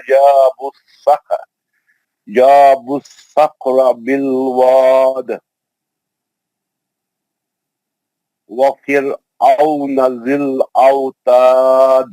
جابوا الصخر بالواد وفرعون ذي الأوتاد।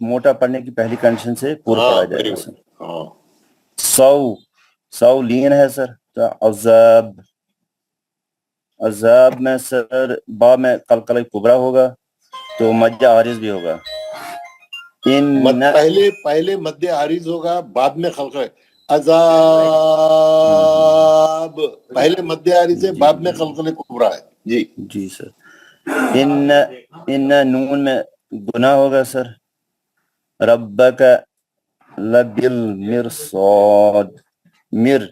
موٹا پڑھنے کی پہلی کنڈیشن سے پورا ہاں پڑھا ویری جائے گا گڈ. سر. ہاں سو لین ہے سر. تو عذاب میں سر با میں قلقلہ کبرا ہوگا تو مد عارض بھی ہوگا. پہلے مد عارض ہوگا بعد میں خلق ہے. عذاب پہلے مد عارض ہے بعد میں خلق کبرا ہے. جی جی سر. ان نون میں گناہ ہوگا سر. ربک لبالمرصاد. مر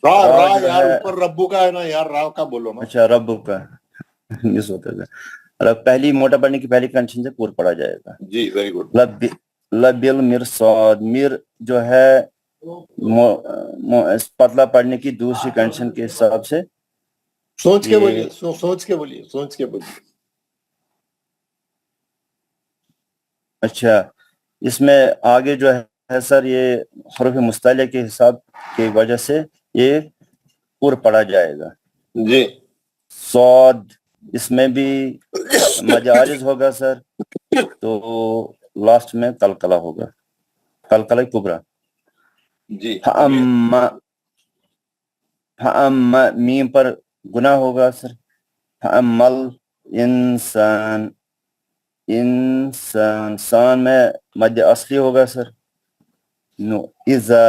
را جو یار ہے اوپر ربو کا ہے نا یار, را کا بولو نا. اچھا رب کا مس ہوتا ہے. پہلی موٹا پڑھنے کی پہلی کنڈیشن سے پورا پڑھا جائے گا. جی ویری گڈ. لبالمرصاد. مر جو ہے پتلا پڑھنے کی دوسری کنڈیشن کے حساب سے سوچ کے بولیے, سوچ کے بولیے, سوچ کے بولیے. اچھا اس میں آگے جو ہے سر یہ حروف مستعلیہ کے حساب کی وجہ سے یہ پور پڑھا جائے گا. جی صاد اس میں بھی مد عارض ہوگا سر تو لاسٹ میں قلقلہ ہوگا, قلقلہ کبرا. جی میم پر گناہ ہوگا سر. فَأَمَّا الْإِنسان. انسان میں مد اصلی ہوگا سر. اذا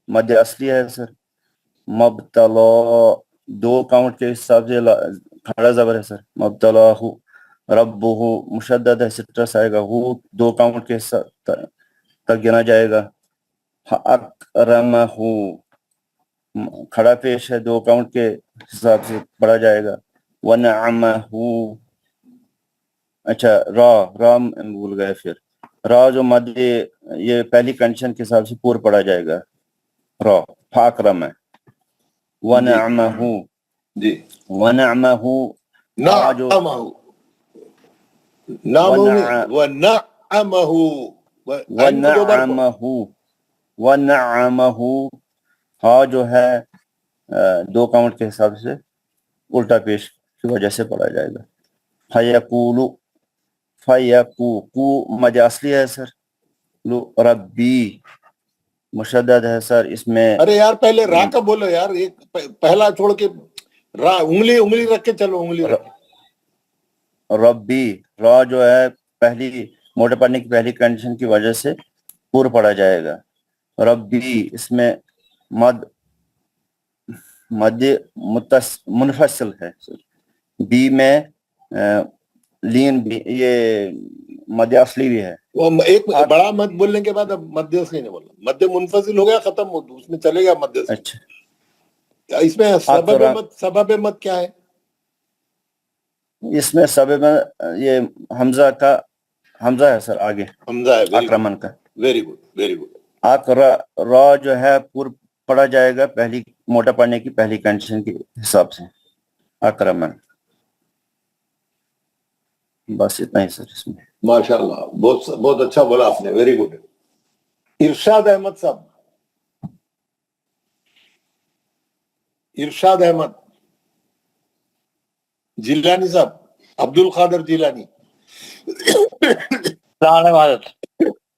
مد اصلی ہے سر. مبتلا دو کاؤنٹ کے حساب سے کھڑا زبر ہے سر. مبتلا ربہ مشدد ہے, سٹرس آئے گا. وہ دو کاؤنٹ کے حساب تک گنا جائے گا. اکرمہ کھڑا پیش ہے, دو کاؤنٹ کے حساب سے پڑھا جائے گا. ونعمہ. اچھا را بھول گئے. پھر را جو مد یہ پہلی کنڈیشن کے حساب سے پور پڑھا جائے گا. را فاکرم ہے. ونعمہ. جی ونعمہ ونعمہ ہاں جو ہے دو کاؤنٹ کے حساب سے الٹا پیش کی وجہ سے پڑھا جائے گا. فیقو مد اصلی ہے سر. ربی مشدد ہے سر. اس میں ارے یار پہلے را کا بولو یار, ایک پہلا چھوڑ کے را, انگلی رکھ کے چلو, انگلی رکھ کے. ربی را جو ہے پہلی موٹے پڑھنے کی پہلی کنڈیشن کی وجہ سے پور پڑھا جائے گا. ربی اس میں مد منفصل ہے. بی میں لین بھی, یہ مد اصلی بھی ہے. ایک بڑا مد بولنے کے بعد اب مد اصلی نہیں بولنا. مد منفصل ہو گیا, ختم ہو, اس میں چلے گا مد اصلی. اچھا اس میں سبب مد کیا ہے؟ اس میں سبب یہ حمزہ ہے سر. آگے حمزہ ہے. اکرمن کا. Very good very good. را جو ہے پور پڑھا جائے گا پہلی موٹا پڑھنے کی پہلی کنڈیشن کے حساب سے. اکرمن. بس اتنا ہی سر اس میں. ماشاء اللہ, بہت اچھا بولا آپ نے, ویری گڈ. ارشاد احمد صاحب, ارشاد احمد جیلانی صاحب, عبد القادر جیلانی.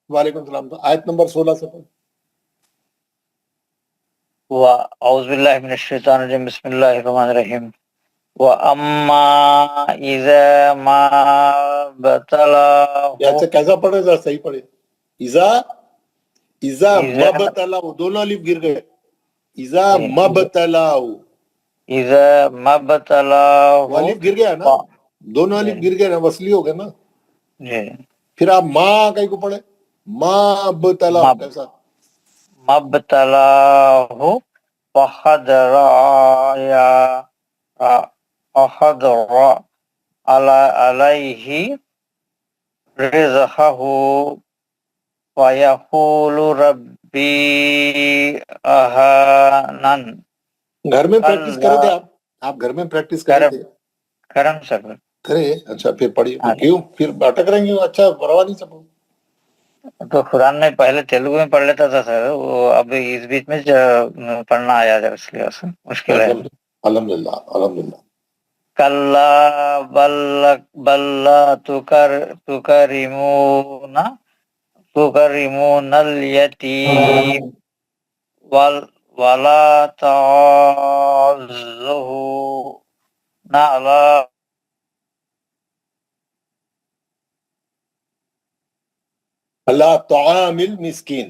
وعلیکم السلام. آیت نمبر 16 سے پڑھ. اعوذ باللہ من الشیطان الرجیم. بسم اللہ الرحمن الرحیم. وَأَمَّا إِذَا مَا بَتَلَاهُ. اچھا کیسا پڑھے ذرا صحیح پڑھے. اذا مبتلاہ, دونوں الف گر گئے. اذا مبتلاہ, اذا مبتلاہ, وہ الف گر گیا نا, دونوں الف گر گئے نا, وصلی ہو گئے نا. جی. پھر آپ ماں کہیں کو پڑھے, مبتلاہ. کیسا مبتلاہ فَقَدْرَ عَلَيْهِ رِزْقَهُ وَيَقُولُ رَبِّي أَهَانَنِ. گھر میں پریکٹس کرے تھے آپ گھر میں پریکٹس کرے تھے؟ کرم سر کرے. اچھا پھر پڑھیے. کیوں پھر اٹک رہیں گے؟ اچھا پرواہ نہیں سب. تو قرآن میں پہلے تیلگو میں پڑھ لیتا تھا سر, وہ اب اس بیچ میں پڑھنا آیا جائے, اس لیے مشکل ہے. الحمدللہ الحمدللہ. کلا بل تکرمون تكرمون اليتيم ولا تعظون على اللہ طعام المسکین.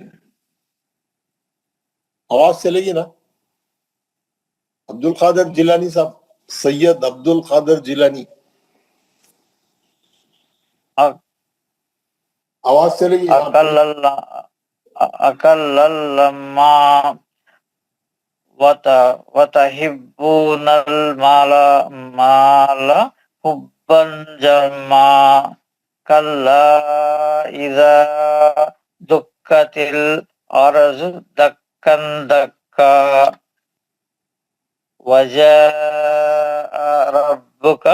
آواز چلے گی نا؟ عبد القادر جیلانی صاحب، سید عبد القادر جیلانی، آواز چلے گی؟ أكل لما وتحبون المال حبا جما كلا إذا دكت الأرض دكا دكا وجاء ربك.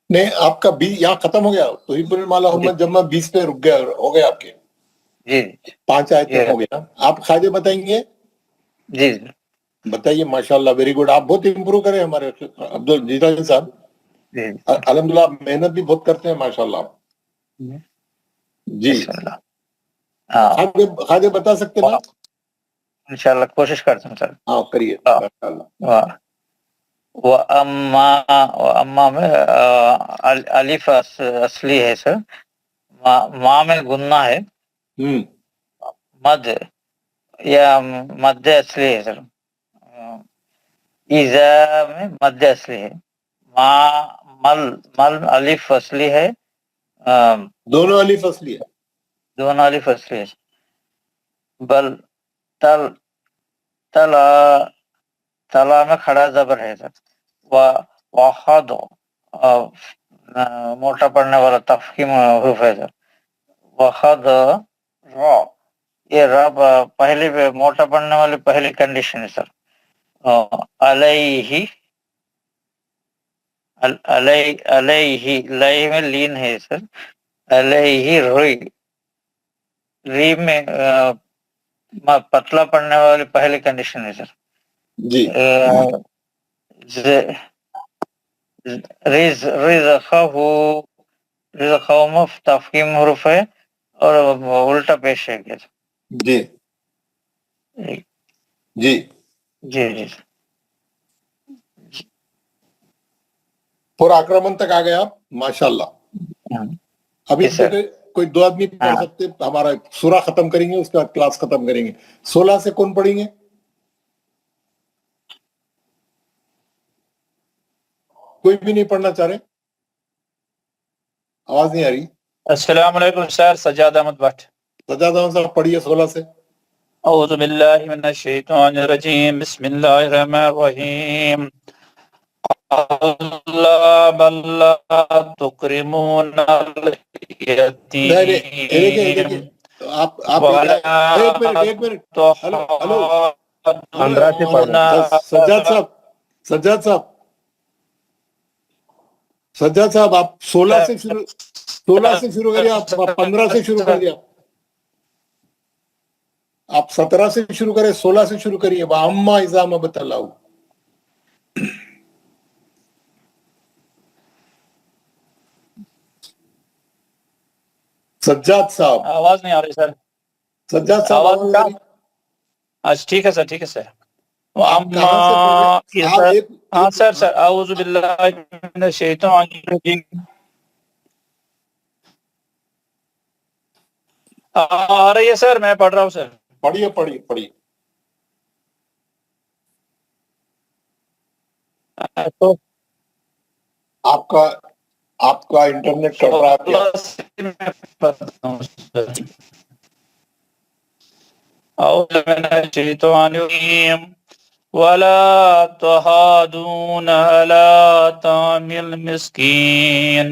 نہیں، آپ کا یہاں ختم ہو گیا. تو ہبن المال حبا جما 20 پہ رک گیا، ہو گیا آپ کے. جی 5 آیتیں ہو گیا. آپ قاعدے بتائیں گے؟ جی بتائیے. ماشاءاللہ، ویری گڈ. آپ بہت امپروو کریں ہمارے عبد الجیلانی صاحب. الحمدللہ محنت بھی بہت کرتے ہیں ماشاءاللہ. جی قاعدے بتا سکتے نا؟ انشاءاللہ کوشش کرتا ہوں سر. ہاں کریے ماشاءاللہ. وَأَمَّا میں الف اصلی ہے سر، ماں میں گننا ہے، مد یا مد اصلی ہے سر. ایزا میں مد اصلی ہے. مل الف اصلی ہے. دونوں الف اصلی ہے. دونوں الف اصلی ہے. بل تلا میں کھڑا زبر ہے سر. واحد موٹا پڑھنے والا تفخیم حروف ہے سر. واحد را، یہ را پہلی موٹا پڑھنے والی پہلی کنڈیشن ہے سر. علیہ لئی میں لین ہے سر. علیہ ری میں پتلا پڑھنے والی پہلی کنڈیشن ہے سر. جی رزقہ میں تفخیم حروف ہے اور الٹا پیش ہے کیا؟ جی جی جی جی پورا آکرمن تک آ گئے آپ ماشاءاللہ. ابھی کوئی 2 آدمی پڑھ سکتے؟ ہمارا سورہ ختم کریں گے، اس کے بعد کلاس ختم کریں گے. 16 سے کون پڑھیں گے؟ کوئی بھی نہیں پڑھنا چاہ رہے؟ آواز نہیں آ رہی. السلام علیکم سر. سجاد احمد بٹ. سجاد احمد صاحب پڑھیے 16 سے. اعوذ باللہ من الشیطان الرجیم. بسم اللہ الرحمن الرحیم. اللہ بل تکرمون الیتیم آپ ایک منٹ. ہلو سجاد صاحب آپ 16 سے شروع کریے. آپ 15 سے شروع کر دیا. آپ 17 سے شروع کریں، 16 سے شروع کریے. اما اذا ما ابتلاه. سجاد صاحب آواز نہیں آ رہی سر. سجاد صاحب آواز آ رہی؟ اچھا ٹھیک ہے سر. ٹھیک ہے سر. ہاں سر اعوذ باللہ من الشیطان الرجیم. آ رہی ہے سر، میں پڑھ رہا ہوں سر. پڑھیے. تو آپ کا انٹرنیٹ کٹ رہا ہے. اعوذ من الشیطان الرجیم. ولا تحاضون علی طعام المسکین.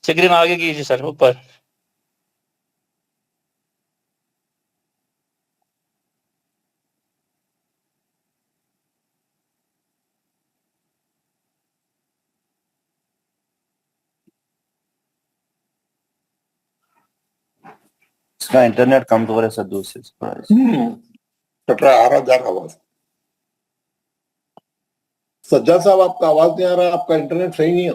سکرین آگے کیجیے سر اوپر. اس کا انٹرنیٹ کمزور ہے سر. دوسرے کٹ رہا آ رہا جا رہا آواز. سجاد صاحب آپ کا آواز نہیں آ رہا. آپ کا انٹرنیٹ صحیح نہیں ہے.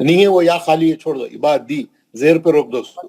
نہیں ہے وہ یا خالی ہے, چھوڑ دو, عباد دی زیر پہ روک دو اس کو.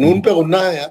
نون پہ غنہ ہے یار,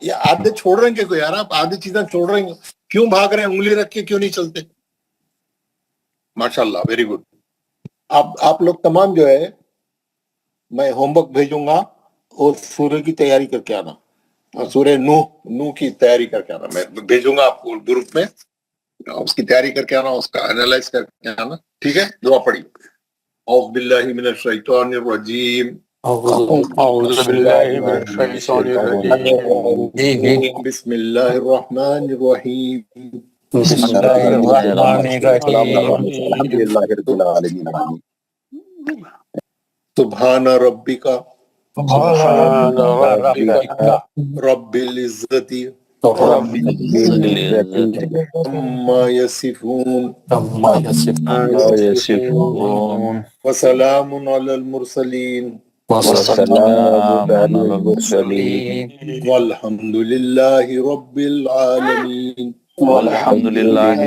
یہ آدھے چھوڑ رہے ہیں کہ یار آپ آدھی چیزیں چھوڑ رہے ہیں, کیوں بھاگ رہے ہیں, انگلی رکھ کے کیوں نہیں چلتے؟ ماشاء اللہ, ویری گڈ. آپ لوگ تمام جو ہے میں ہوم ورک بھیجوں گا اور سورہ کی تیاری کر کے آنا, سورہ نوح کی تیاری کر کے آنا. میں بھیجوں گا آپ کو گروپ میں, اس کی تیاری کر کے آنا, اس کا انالائز کر کے آنا, ٹھیک ہے؟ دعا پڑھی. اعوذ باللہ من الشیطان الرجیم, اعوذ باللہ من الشیطان الرجیم, بسم اللہ الرحمن الرحیم, بسم اللہ الرحمن الرحیم. الحمدللہ رب العالمین. سبحان ربک سبحان ربک رب العزت رب عما یصفون عما يصفون وسلام علی المرسلین والسلام على المرسلين والحمد للہ رب العالمین. والحمد لله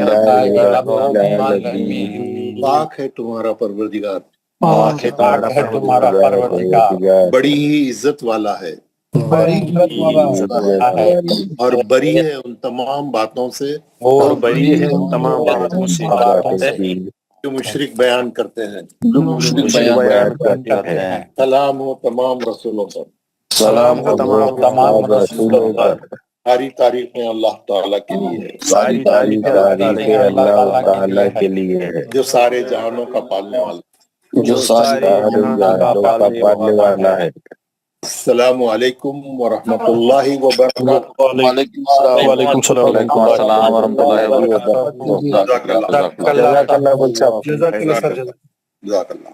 رب العالمين. پاک ہے تمہارا پروردگار, پاک ہے تمہارا پروردگار, بڑی ہی عزت والا ہے بڑی عزت والا ہے, اور بری ہے ان تمام باتوں سے اور بڑی ہے ان تمام باتوں سے جو مشرک بیان کرتے ہیں. بیان کرتے ہیں. سلام ہو تمام رسولوں پر, سلام ہو تمام رسولوں پر. ساری تعریفیں اللہ تعالیٰ کے لیے ہے, ساری تعریفیں اللہ تعالیٰ کے لیے ہے, جو سارے جہانوں کا پالنے والا. جو سارے جہانوں کا پالنے والا ہے. السلام علیکم ورحمۃ اللہ وبرکاتہ. وعلیکم السلام. وعلیکم السلام ورحمۃ اللہ وبرکاتہ. جزاک اللہ. جزاک اللہ. جزاک اللہ.